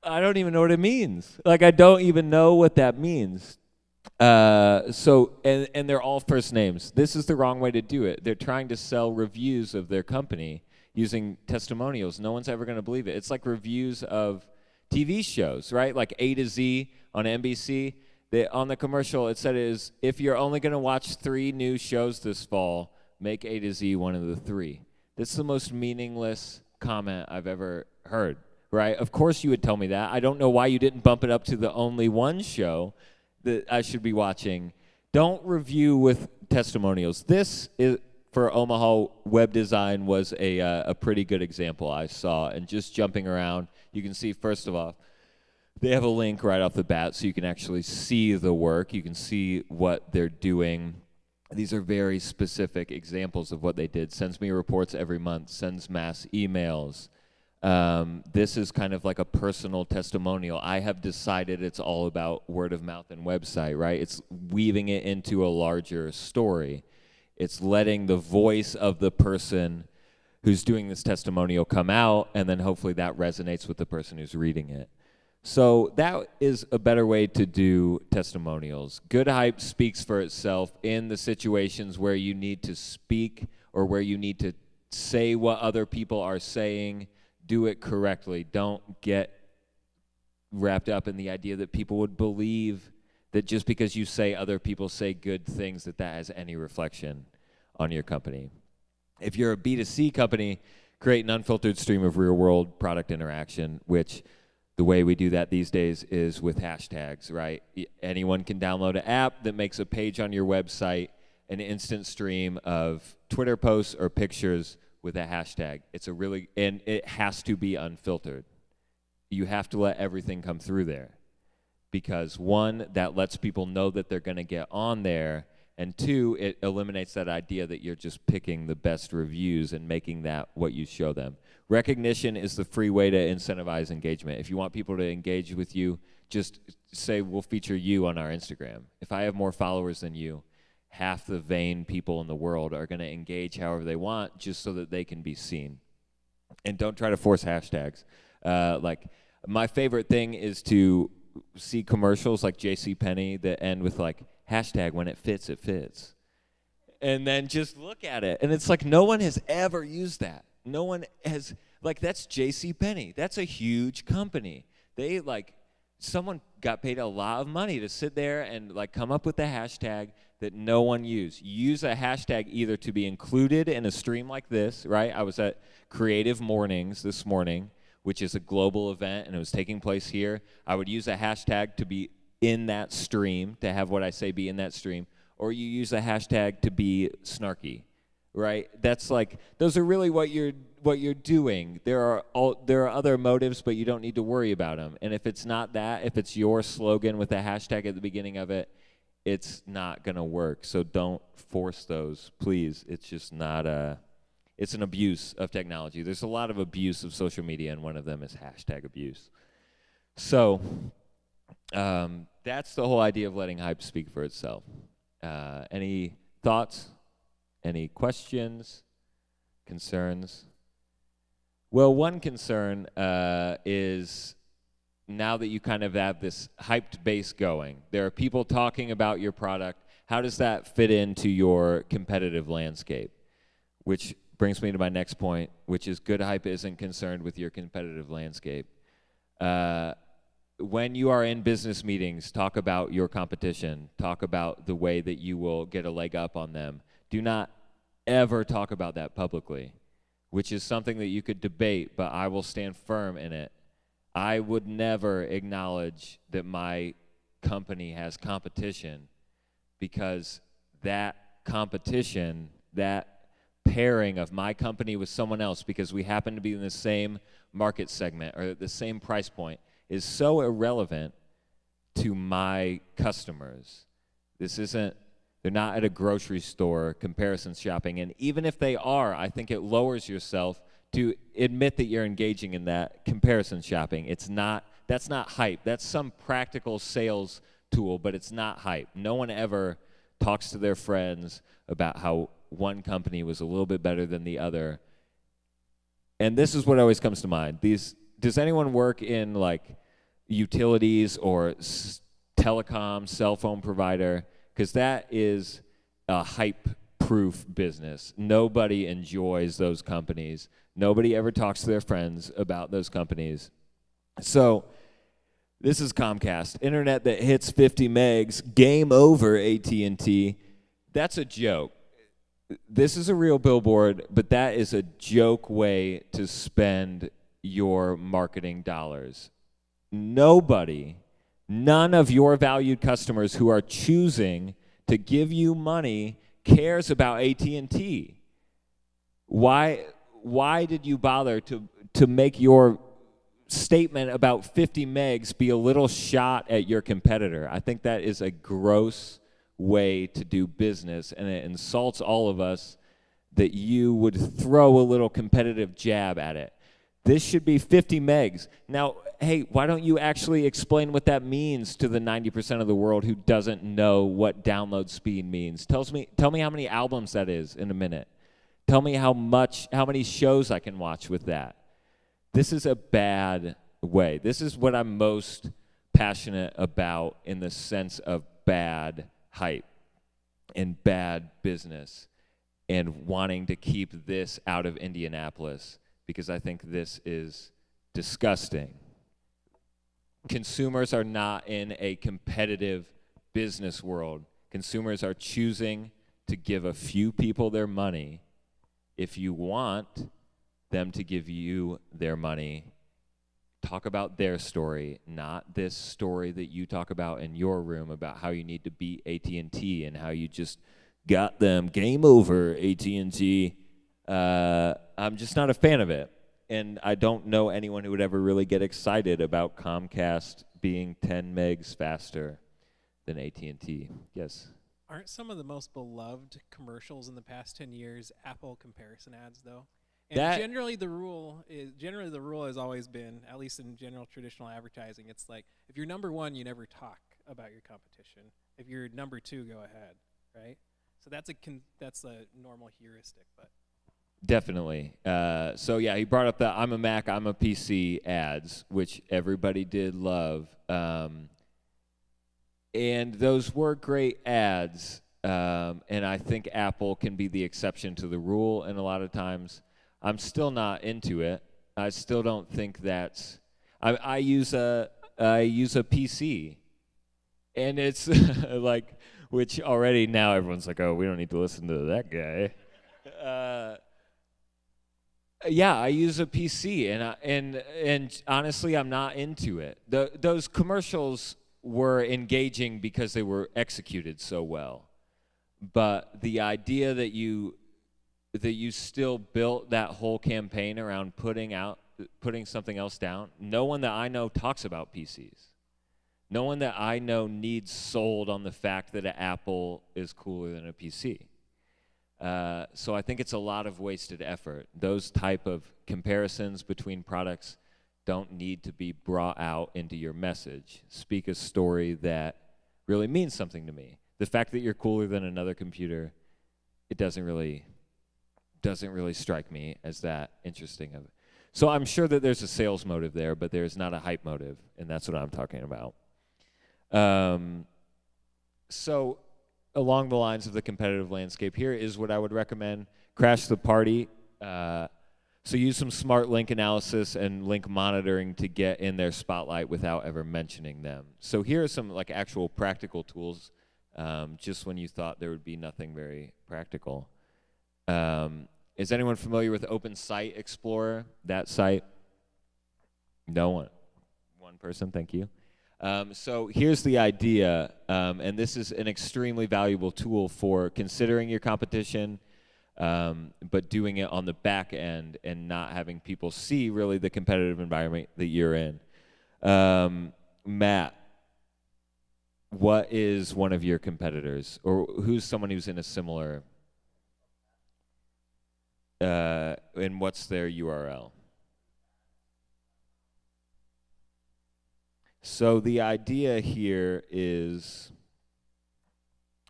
I don't even know what it means. Like, I don't even know what that means. And they're all first names. This is the wrong way to do it. They're trying to sell reviews of their company using testimonials. No one's ever going to believe it. It's like reviews of TV shows, right? Like A to Z on NBC. On the commercial, it said if you're only going to watch 3 new shows this fall, make A to Z one of the 3. That's the most meaningless comment I've ever heard, right? Of course you would tell me that. I don't know why you didn't bump it up to the only one show that I should be watching. Don't review with testimonials. This is, for Omaha web design was a pretty good example I saw. And just jumping around, you can see, first of all, they have a link right off the bat so you can actually see the work. You can see what they're doing. These are very specific examples of what they did. Sends me reports every month, sends mass emails. This is kind of like a personal testimonial. I have decided it's all about word of mouth and website, right? It's weaving it into a larger story. It's letting the voice of the person who's doing this testimonial come out, and then hopefully that resonates with the person who's reading it. So that is a better way to do testimonials. Good hype speaks for itself in the situations where you need to speak or where you need to say what other people are saying. Do it correctly. Don't get wrapped up in the idea that people would believe that just because you say other people say good things that has any reflection on your company. If you're a B2C company, create an unfiltered stream of real-world product interaction, which the way we do that these days is with hashtags, right? Anyone can download an app that makes a page on your website, an instant stream of Twitter posts or pictures with a hashtag. And it has to be unfiltered. You have to let everything come through there. Because one, that lets people know that they're gonna get on there, and two, it eliminates that idea that you're just picking the best reviews and making that what you show them. Recognition is the free way to incentivize engagement. If you want people to engage with you, just say, we'll feature you on our Instagram. If I have more followers than you, half the vain people in the world are gonna engage however they want just so that they can be seen. And don't try to force hashtags. Like, my favorite thing is to see commercials like JCPenney that end with like, hashtag when it fits, it fits. And then just look at it. And it's like, no one has ever used that. No one has, like, that's JCPenney. That's a huge company. They, like, someone got paid a lot of money to sit there and, like, come up with a hashtag that no one used. Use a hashtag either to be included in a stream like this, right? I was at Creative Mornings this morning, which is a global event, and it was taking place here. I would use a hashtag to be in that stream, to have what I say be in that stream, or you use a hashtag to be snarky, right? That's like, those are really what you're doing. There are other motives, but you don't need to worry about them. And if it's not that, if it's your slogan with a hashtag at the beginning of it, it's not gonna work. So don't force those, please. It's just not it's an abuse of technology. There's a lot of abuse of social media, and one of them is hashtag abuse. So that's the whole idea of letting hype speak for itself. Any thoughts? Any questions? Concerns? Well, one concern is now that you kind of have this hyped base going, there are people talking about your product. How does that fit into your competitive landscape? Which brings me to my next point, which is good hype isn't concerned with your competitive landscape. When you are in business meetings, talk about your competition. Talk about the way that you will get a leg up on them. Do not ever talk about that publicly, which is something that you could debate, but I will stand firm in it. I would never acknowledge that my company has competition, because that competition, that pairing of my company with someone else because we happen to be in the same market segment or the same price point, is so irrelevant to my customers. They're not at a grocery store comparison shopping, and even if they are, I think it lowers yourself to admit that you're engaging in that comparison shopping. That's not hype. That's some practical sales tool, but it's not hype. No one ever talks to their friends about how one company was a little bit better than the other. And this is what always comes to mind. Does anyone work in like utilities or telecom, cell phone provider? Because that is a hype-proof business. Nobody enjoys those companies. Nobody ever talks to their friends about those companies. So this is Comcast. Internet that hits 50 megs, game over, AT&T. That's a joke. This is a real billboard, but that is a joke way to spend your marketing dollars. None of your valued customers who are choosing to give you money cares about AT&T. why did you bother to make your statement about 50 megs be a little shot at your competitor? I think that is a gross way to do business, and it insults all of us that you would throw a little competitive jab at it. This should be 50 megs. Now, hey, why don't you actually explain what that means to the 90% of the world who doesn't know what download speed means? Tell me how many albums that is in a minute. Tell me how many shows I can watch with that. This is a bad way. This is what I'm most passionate about in the sense of bad hype and bad business and wanting to keep this out of Indianapolis, because I think this is disgusting. Consumers are not in a competitive business world. Consumers are choosing to give a few people their money. If you want them to give you their money, talk about their story, not this story that you talk about in your room about how you need to beat AT&T and how you just got them. Game over, AT&T. I'm just not a fan of it. And I don't know anyone who would ever really get excited about Comcast being 10 megs faster than AT&T. Yes? Aren't some of the most beloved commercials in the past 10 years Apple comparison ads, though? And generally the rule has always been, at least in general traditional advertising, it's like, if you're number one, you never talk about your competition. If you're number two, go ahead, right? So that's a normal heuristic, but. Definitely. So yeah, he brought up the I'm a Mac, I'm a PC ads, which everybody did love. And those were great ads, and I think Apple can be the exception to the rule, and a lot of times I'm still not into it. I still don't think that's. I use a PC, and it's like, which already now everyone's like, oh, we don't need to listen to that guy. Yeah, I use a PC, and honestly, I'm not into it. Those commercials were engaging because they were executed so well, but the idea that you still built that whole campaign around putting something else down. No one that I know talks about PCs. No one that I know needs sold on the fact that an Apple is cooler than a PC. So I think it's a lot of wasted effort. Those type of comparisons between products don't need to be brought out into your message. Speak a story that really means something to me. The fact that you're cooler than another computer, it doesn't really strike me as that interesting of it. So I'm sure that there's a sales motive there, but there's not a hype motive, and that's what I'm talking about. So along the lines of the competitive landscape, here is what I would recommend. Crash the party. So use some smart link analysis and link monitoring to get in their spotlight without ever mentioning them. So here are some like actual practical tools, just when you thought there would be nothing very practical. Is anyone familiar with Open Site Explorer, that site? No one. One person, thank you. So here's the idea, and this is an extremely valuable tool for considering your competition, but doing it on the back end and not having people see really the competitive environment that you're in. Matt, what is one of your competitors, or who's someone who's in a similar, and what's their URL? So the idea here is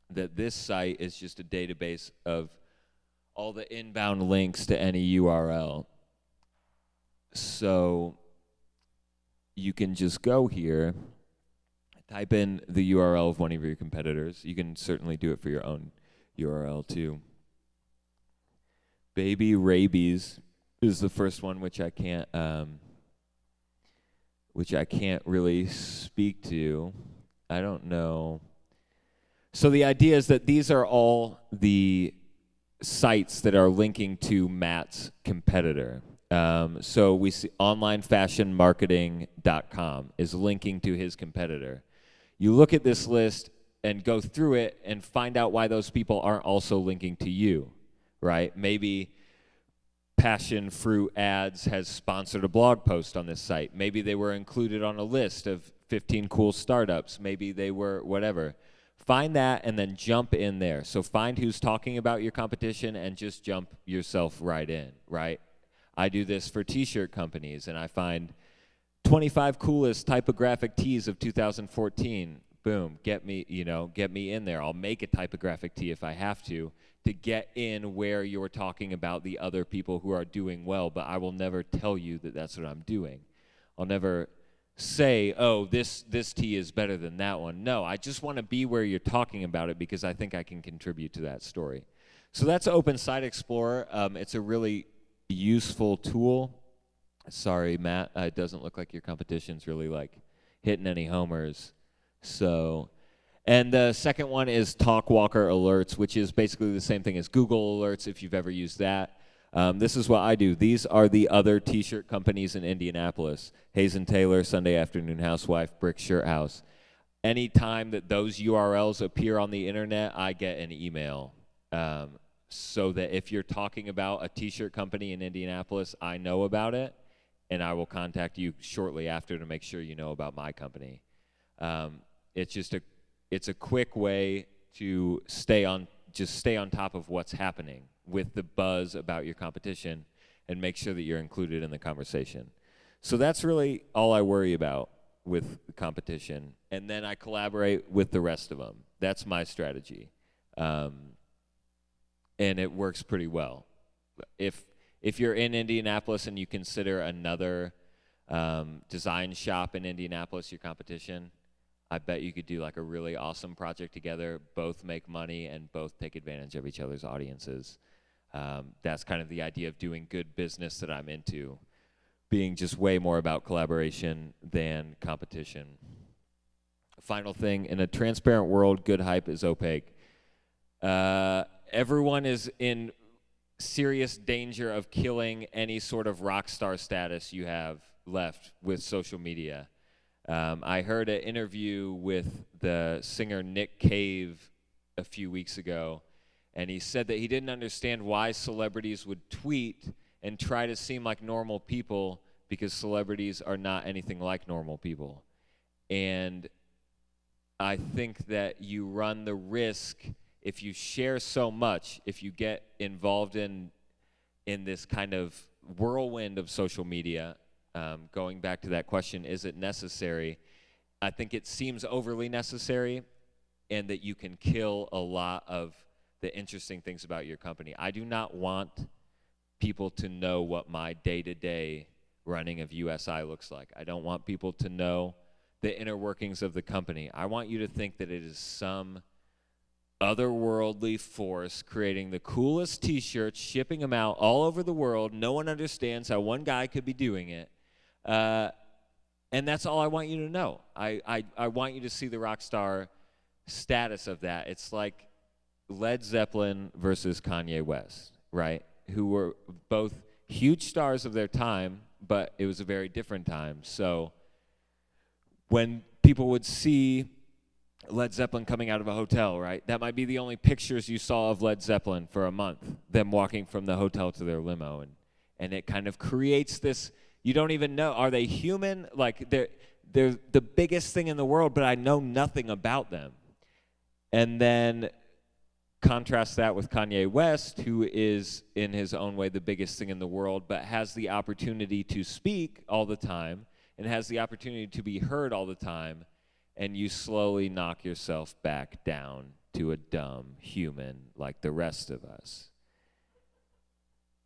that this site is just a database of all the inbound links to any URL. So you can just go here, type in the URL of one of your competitors. You can certainly do it for your own URL too. Baby Rabies is the first one, which I can't really speak to. I don't know. So the idea is that these are all the sites that are linking to Matt's competitor. So we see onlinefashionmarketing.com is linking to his competitor. You look at this list and go through it and find out why those people aren't also linking to you, right? Maybe Passion Fruit Ads has sponsored a blog post on this site. Maybe they were included on a list of 15 cool startups. Maybe they were whatever. Find that and then jump in there. So find who's talking about your competition and just jump yourself right in, right? I do this for t-shirt companies, and I find 25 coolest typographic tees of 2014. Boom, get me in there. I'll make a typographic tee if I have to get in where you're talking about the other people who are doing well, but I will never tell you that that's what I'm doing. I'll never say, oh, this tee is better than that one. No, I just want to be where you're talking about it because I think I can contribute to that story. So that's Open Site Explorer. It's a really useful tool. Sorry, Matt, it doesn't look like your competition's really like hitting any homers. So, and the second one is Talkwalker Alerts, which is basically the same thing as Google Alerts if you've ever used that. This is what I do. These are the other t-shirt companies in Indianapolis. Hazen Taylor, Sunday Afternoon Housewife, Brick Shirt House. Anytime that those URLs appear on the internet, I get an email. So that if you're talking about a t-shirt company in Indianapolis, I know about it, and I will contact you shortly after to make sure you know about my company. It's a quick way to stay on top of what's happening with the buzz about your competition and make sure that you're included in the conversation. So that's really all I worry about with the competition. And then I collaborate with the rest of them. That's my strategy. And it works pretty well. If you're in Indianapolis and you consider another design shop in Indianapolis your competition, I bet you could do like a really awesome project together, both make money and both take advantage of each other's audiences. That's kind of the idea of doing good business that I'm into, being just way more about collaboration than competition. Final thing, in a transparent world, good hype is opaque. Everyone is in serious danger of killing any sort of rock star status you have left with social media. I heard an interview with the singer Nick Cave a few weeks ago, and he said that he didn't understand why celebrities would tweet and try to seem like normal people because celebrities are not anything like normal people. And I think that you run the risk if you share so much, if you get involved in this kind of whirlwind of social media. Going back to that question, is it necessary? I think it seems overly necessary, and that you can kill a lot of the interesting things about your company. I do not want people to know what my day-to-day running of USI looks like. I don't want people to know the inner workings of the company. I want you to think that it is some otherworldly force creating the coolest t-shirts, shipping them out all over the world. No one understands how one guy could be doing it. And that's all I want you to know. I want you to see the rock star status of that. It's like Led Zeppelin versus Kanye West, right? Who were both huge stars of their time, but it was a very different time. So when people would see Led Zeppelin coming out of a hotel, right? That might be the only pictures you saw of Led Zeppelin for a month, them walking from the hotel to their limo. And it kind of creates this, you don't even know, are they human? Like they're the biggest thing in the world, but I know nothing about them. And then contrast that with Kanye West, who is in his own way the biggest thing in the world, but has the opportunity to speak all the time and has the opportunity to be heard all the time. And you slowly knock yourself back down to a dumb human like the rest of us.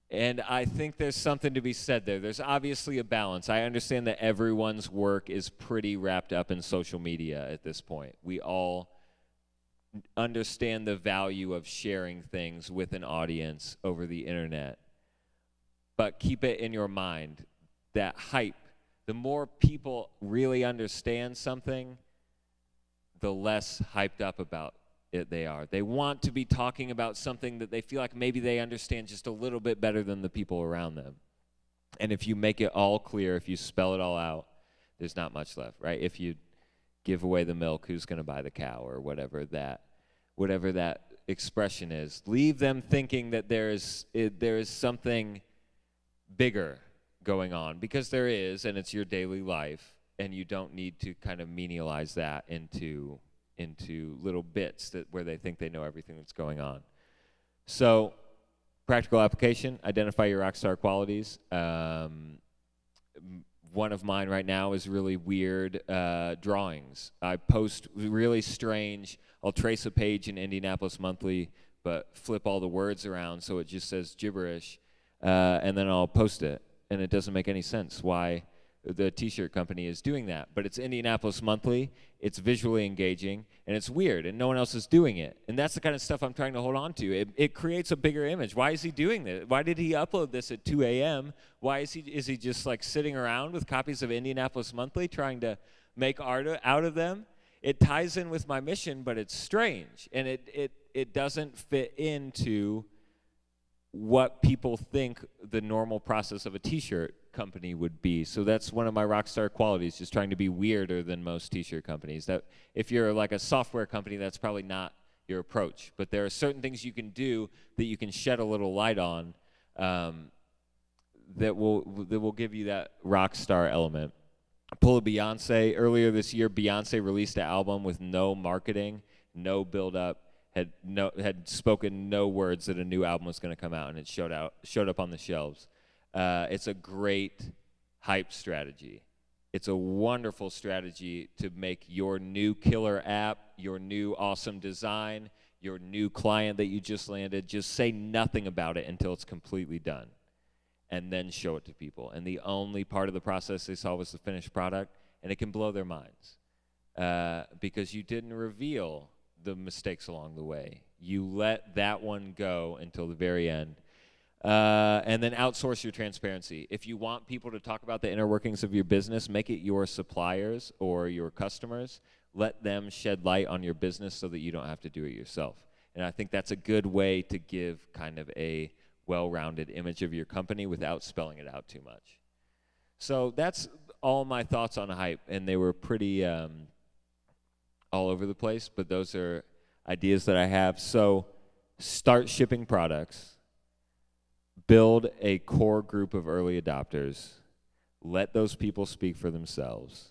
And I think there's something to be said there. There's obviously a balance. I understand that everyone's work is pretty wrapped up in social media at this point. We all understand the value of sharing things with an audience over the internet. But keep it in your mind that hype, the more people really understand something, the less hyped up about it they are. They want to be talking about something that they feel like maybe they understand just a little bit better than the people around them. And if you make it all clear, if you spell it all out, there's not much left, right? If you give away the milk, who's going to buy the cow, or whatever that expression is. Leave them thinking that there is something bigger going on, because there is, and it's your daily life, and you don't need to kind of menialize that into little bits where they think they know everything that's going on. So, practical application, identify your rock star qualities. One of mine right now is really weird drawings. I post really strange, I'll trace a page in Indianapolis Monthly, but flip all the words around so it just says gibberish, and then I'll post it. And it doesn't make any sense why the t-shirt company is doing that. But it's Indianapolis Monthly, it's visually engaging, and it's weird, and no one else is doing it. And that's the kind of stuff I'm trying to hold on to. It creates a bigger image. Why is he doing this? Why did he upload this at 2 a.m.? Why is he just like sitting around with copies of Indianapolis Monthly trying to make art out of them? It ties in with my mission, but it's strange, and it doesn't fit into what people think the normal process of a t-shirt company would be. So that's one of my rock star qualities, just trying to be weirder than most t-shirt companies. That if you're like a software company, that's probably not your approach. But there are certain things you can do that you can shed a little light on that will give you that rock star element. Pull a Beyonce. Earlier this year, Beyonce released an album with no marketing, no build-up, had spoken no words that a new album was going to come out, and it showed up on the shelves. It's a great hype strategy. It's a wonderful strategy to make your new killer app, your new awesome design, your new client that you just landed, just say nothing about it until it's completely done, and then show it to people. And the only part of the process they saw was the finished product, and it can blow their minds because you didn't reveal the mistakes along the way. You let that one go until the very end. And then outsource your transparency. If you want people to talk about the inner workings of your business, make it your suppliers or your customers. Let them shed light on your business so that you don't have to do it yourself. And I think that's a good way to give kind of a well-rounded image of your company without spelling it out too much. So that's all my thoughts on hype, and they were pretty all over the place, but those are ideas that I have. So start shipping products, build a core group of early adopters, let those people speak for themselves.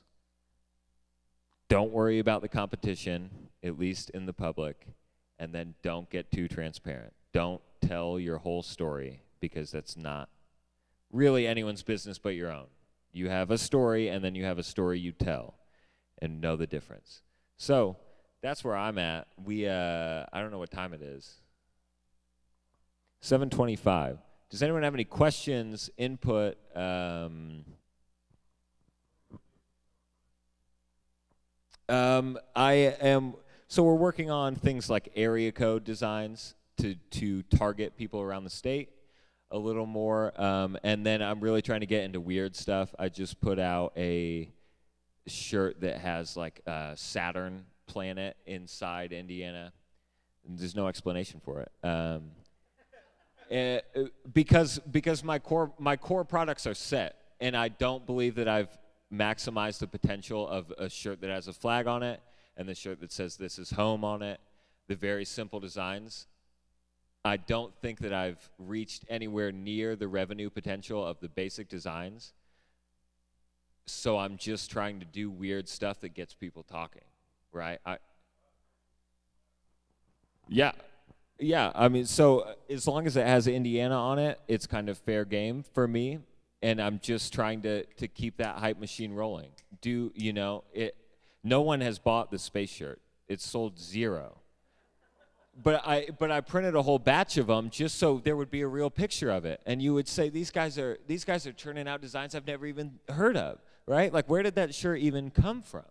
Don't worry about the competition, at least in the public, and then don't get too transparent. Don't tell your whole story, because that's not really anyone's business but your own. You have a story, and then you have a story you tell, and know the difference. So that's where I'm at. I don't know what time it is. 7:25. Does anyone have any questions, input? So we're working on things like area code designs to target people around the state a little more. And then I'm really trying to get into weird stuff. I just put out a shirt that has like a Saturn planet inside Indiana. And there's no explanation for it. Because my core products are set, and I don't believe that I've maximized the potential of a shirt that has a flag on it and the shirt that says "This is home" on it, the very simple designs. I don't think that I've reached anywhere near the revenue potential of the basic designs. So I'm just trying to do weird stuff that gets people talking, right? Yeah. I mean, so as long as it has Indiana on it, it's kind of fair game for me. And I'm just trying to keep that hype machine rolling. No one has bought the space shirt. It's sold 0. But I printed a whole batch of them just so there would be a real picture of it. And you would say, these guys are turning out designs I've never even heard of, right? Like, where did that shirt even come from?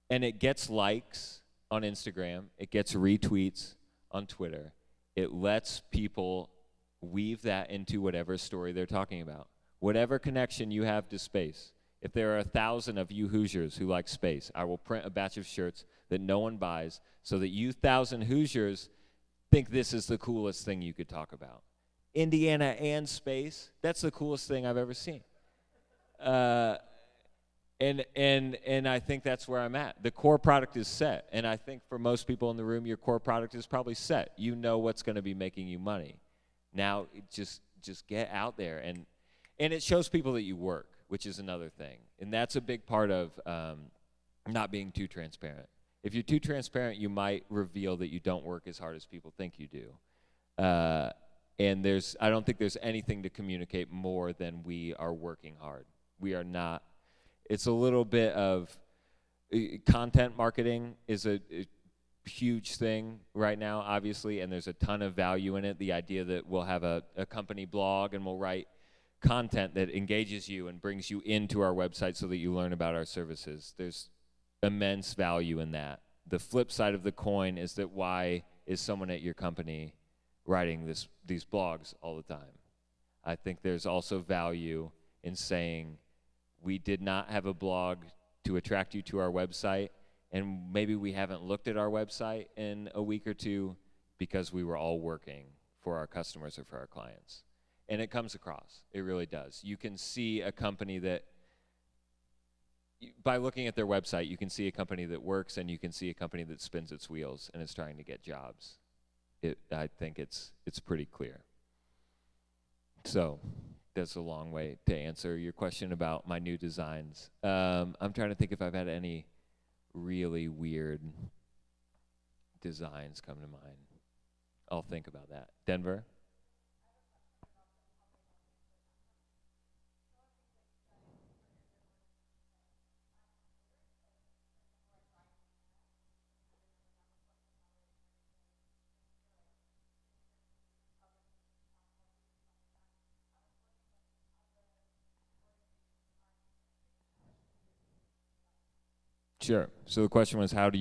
And it gets likes on Instagram. It gets retweets on Twitter. It lets people weave that into whatever story they're talking about. Whatever connection you have to space. If there are 1,000 of you Hoosiers who like space, I will print a batch of shirts that no one buys so that you 1,000 Hoosiers think this is the coolest thing you could talk about. Indiana and space, that's the coolest thing I've ever seen. And I think that's where I'm at. The core product is set, and I think for most people in the room, your core product is probably set. You know what's going to be making you money. Now, just get out there, And it shows people that you work, which is another thing. And that's a big part of not being too transparent. If you're too transparent, you might reveal that you don't work as hard as people think you do. And I don't think there's anything to communicate more than we are working hard. We are not. It's a little bit of content marketing is a huge thing right now, obviously, and there's a ton of value in it. The idea that we'll have a company blog and we'll write content that engages you and brings you into our website so that you learn about our services. There's immense value in that. The flip side of the coin is that why is someone at your company writing these blogs all the time? I think there's also value in saying we did not have a blog to attract you to our website, and maybe we haven't looked at our website in a week or two because we were all working for our customers or for our clients. And it comes across. It really does. You can see a company that, by looking at their website, you can see a company that works and you can see a company that spins its wheels and is trying to get jobs. I think it's pretty clear. So that's a long way to answer your question about my new designs. I'm trying to think if I've had any really weird designs come to mind. I'll think about that. Denver? Sure. So the question was, how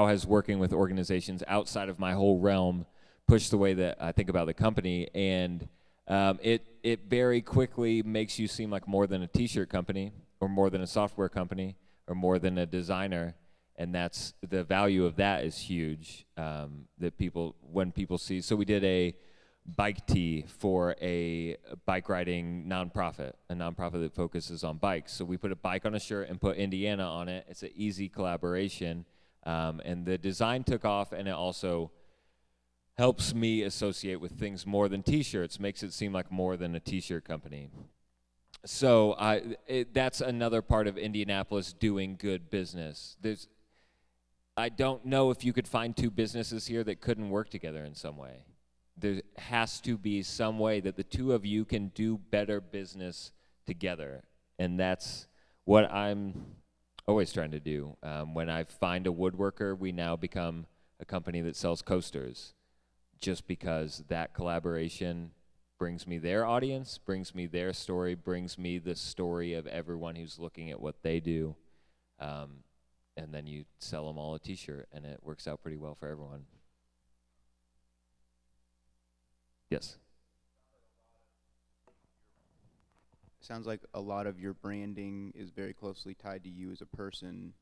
has working with organizations outside of my whole realm pushed the way that I think about the company? And it very quickly makes you seem like more than a t-shirt company or more than a software company or more than a designer. And that's the value of that is huge. When people see, so we did a bike tee for a bike riding nonprofit, a nonprofit that focuses on bikes. So we put a bike on a shirt and put Indiana on it. It's an easy collaboration. And the design took off, and it also helps me associate with things more than t-shirts, makes it seem like more than a t-shirt company. So that's another part of Indianapolis doing good business. I don't know if you could find two businesses here that couldn't work together in some way. There has to be some way that the two of you can do better business together. And that's what I'm always trying to do. When I find a woodworker, we now become a company that sells coasters, just because that collaboration brings me their audience, brings me their story, brings me the story of everyone who's looking at what they do. And then you sell them all a t-shirt, and it works out pretty well for everyone. Yes. Sounds like a lot of your branding is very closely tied to you as a person.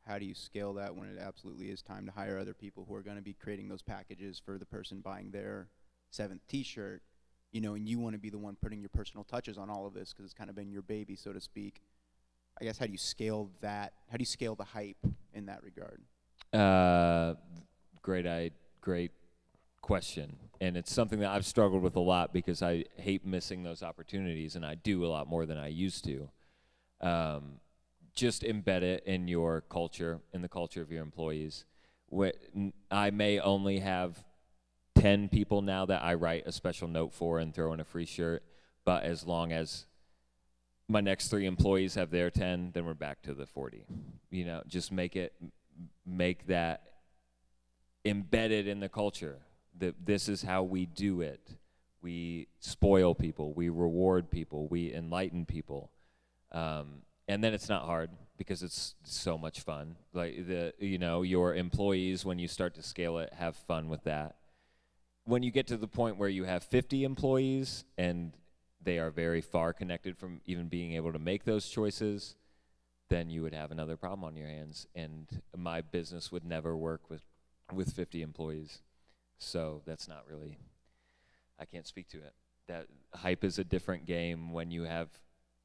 How do you scale that when it absolutely is time to hire other people who are going to be creating those packages for the person buying their 7th t-shirt, and you want to be the one putting your personal touches on all of this because it's kind of been your baby, so to speak. I guess, how do you scale that? How do you scale the hype in that regard? Great question. And it's something that I've struggled with a lot because I hate missing those opportunities, and I do a lot more than I used to. Just embed it in your culture, in the culture of your employees. I may only have 10 people now that I write a special note for and throw in a free shirt, but as long as my next 3 employees have their 10, then we're back to the 40. Just make that embedded in the culture. That this is how we do it. We spoil people, we reward people, we enlighten people. And then it's not hard because it's so much fun. Like your employees, when you start to scale it, have fun with that. When you get to the point where you have 50 employees and they are very far connected from even being able to make those choices, then you would have another problem on your hands. And my business would never work with 50 employees. So that's not really, I can't speak to it. That hype is a different game when you have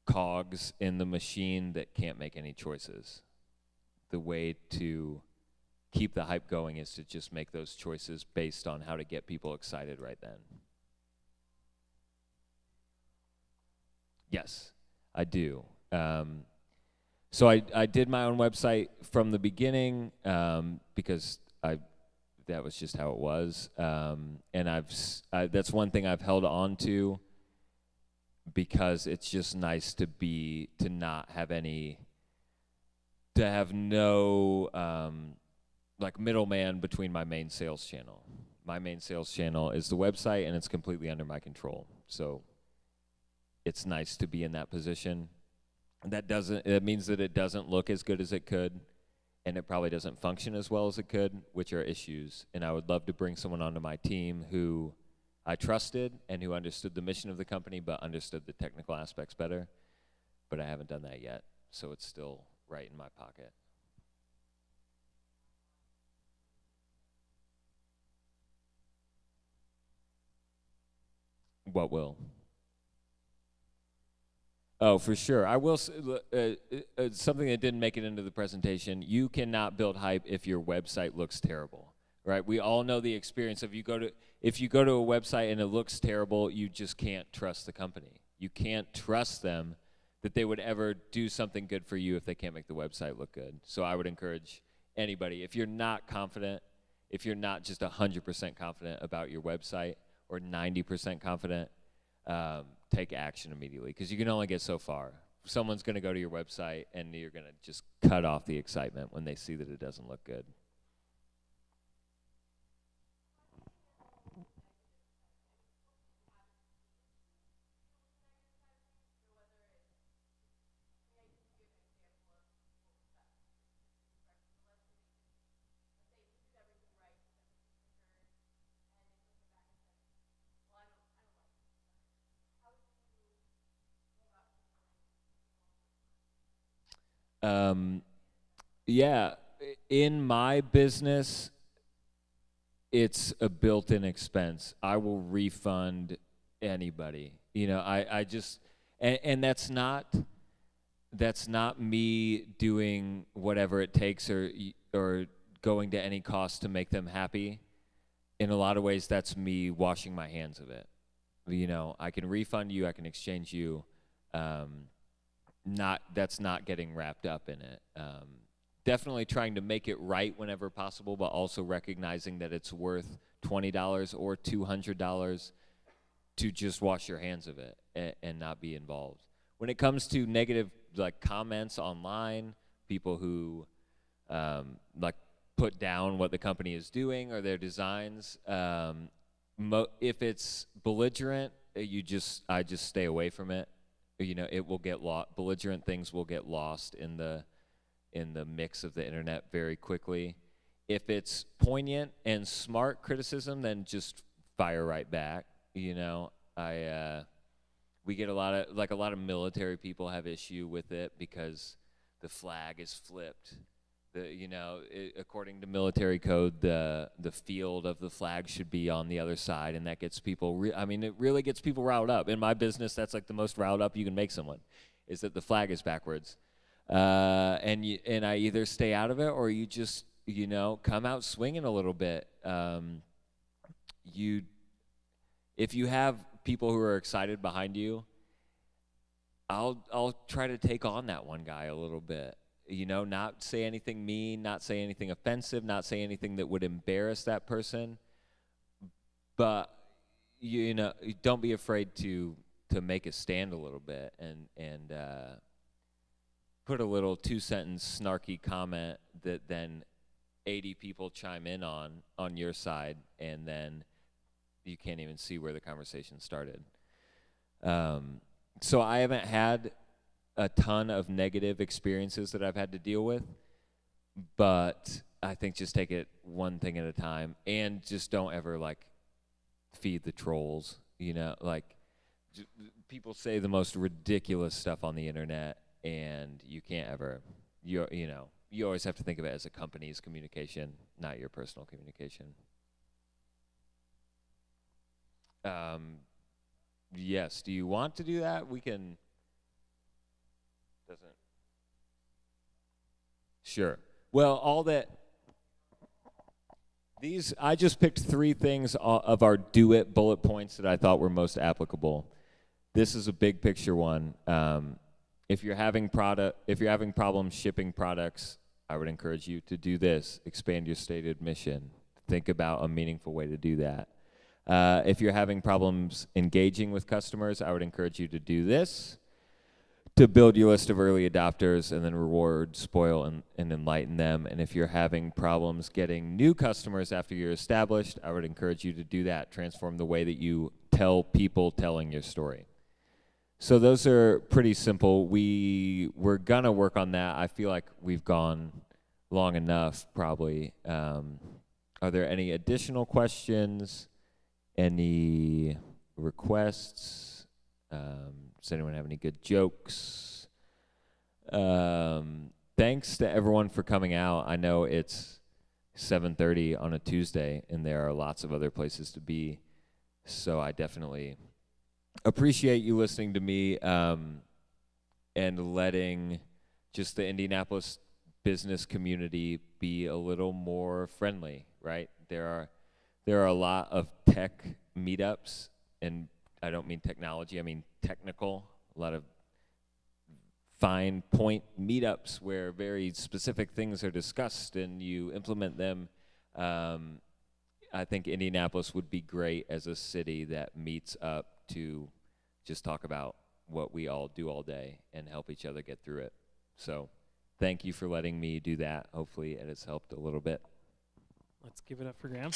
cogs in the machine that can't make any choices. The way to keep the hype going is to just make those choices based on how to get people excited right then. Yes, I do. So I did my own website from the beginning because that was just how it was, and that's one thing I've held on to because it's just nice to not have no like middleman between my main sales channel. My main sales channel is the website, and it's completely under my control. So it's nice to be in that position. It means that it doesn't look as good as it could, and it probably doesn't function as well as it could, which are issues. And I would love to bring someone onto my team who I trusted and who understood the mission of the company but understood the technical aspects better. But I haven't done that yet, so it's still right in my pocket. What will? Oh, for sure. I will. Something that didn't make it into the presentation. You cannot build hype if your website looks terrible, right? We all know the experience of if you go to a website and it looks terrible, you just can't trust the company. You can't trust them that they would ever do something good for you if they can't make the website look good. So I would encourage anybody, if you're not confident, if you're not just 100% confident about your website or 90% confident, take action immediately, because you can only get so far. Someone's going to go to your website, and you're going to just cut off the excitement when they see that it doesn't look good. Yeah, in my business, it's a built-in expense. I will refund anybody. You know, I just, and that's not me doing whatever it takes or going to any cost to make them happy. In a lot of ways, that's me washing my hands of it. You know, I can refund you, I can exchange you. That's not getting wrapped up in it. Definitely trying to make it right whenever possible, but also recognizing that it's worth $20 or $200 to just wash your hands of it and not be involved. When it comes to negative like comments online, people who like put down what the company is doing or their designs, if it's belligerent, I just stay away from it. You know, it will get lost. Belligerent things will get lost in the mix of the internet very quickly. If it's poignant and smart criticism, then just fire right back. You know, we get a lot of military people have issue with it because the flag is flipped. According to military code, the field of the flag should be on the other side, and that gets people. It really gets people riled up. In my business, that's like the most riled up you can make someone, is that the flag is backwards. And I either stay out of it or you just come out swinging a little bit. If you have people who are excited behind you, I'll try to take on that one guy a little bit. You know, not say anything mean, not say anything offensive, not say anything that would embarrass that person. But don't be afraid to make a stand a little bit and put a little 2-sentence snarky comment that then 80 people chime in on your side, and then you can't even see where the conversation started. So I haven't had a ton of negative experiences that I've had to deal with, but I think just take it one thing at a time, and just don't ever feed the trolls. People say the most ridiculous stuff on the internet, and you can't ever, you always have to think of it as a company's communication, not your personal communication. Yes, do you want to do that? We can. Doesn't. Sure. Well, I just picked 3 things of our do it bullet points that I thought were most applicable. this is a big picture one. If you're having problems shipping products, I would encourage you to do this. Expand your stated mission. Think about a meaningful way to do that. If you're having problems engaging with customers, I would encourage you to do this. To build your list of early adopters and then reward, spoil, and enlighten them. And if you're having problems getting new customers after you're established, I would encourage you to do that. Transform the way that you tell people telling your story. So those are pretty simple. We're going to work on that. I feel like we've gone long enough, probably. Are there any additional questions? Any requests? Does anyone have any good jokes? Thanks to everyone for coming out. I know it's 7:30 on a Tuesday, and there are lots of other places to be. So I definitely appreciate you listening to me and letting just the Indianapolis business community be a little more friendly, right? There are a lot of tech meetups, and I don't mean technology, I mean technical, a lot of fine point meetups where very specific things are discussed and you implement them. I think Indianapolis would be great as a city that meets up to just talk about what we all do all day and help each other get through it. So thank you for letting me do that. Hopefully it has helped a little bit. Let's give it up for Graham.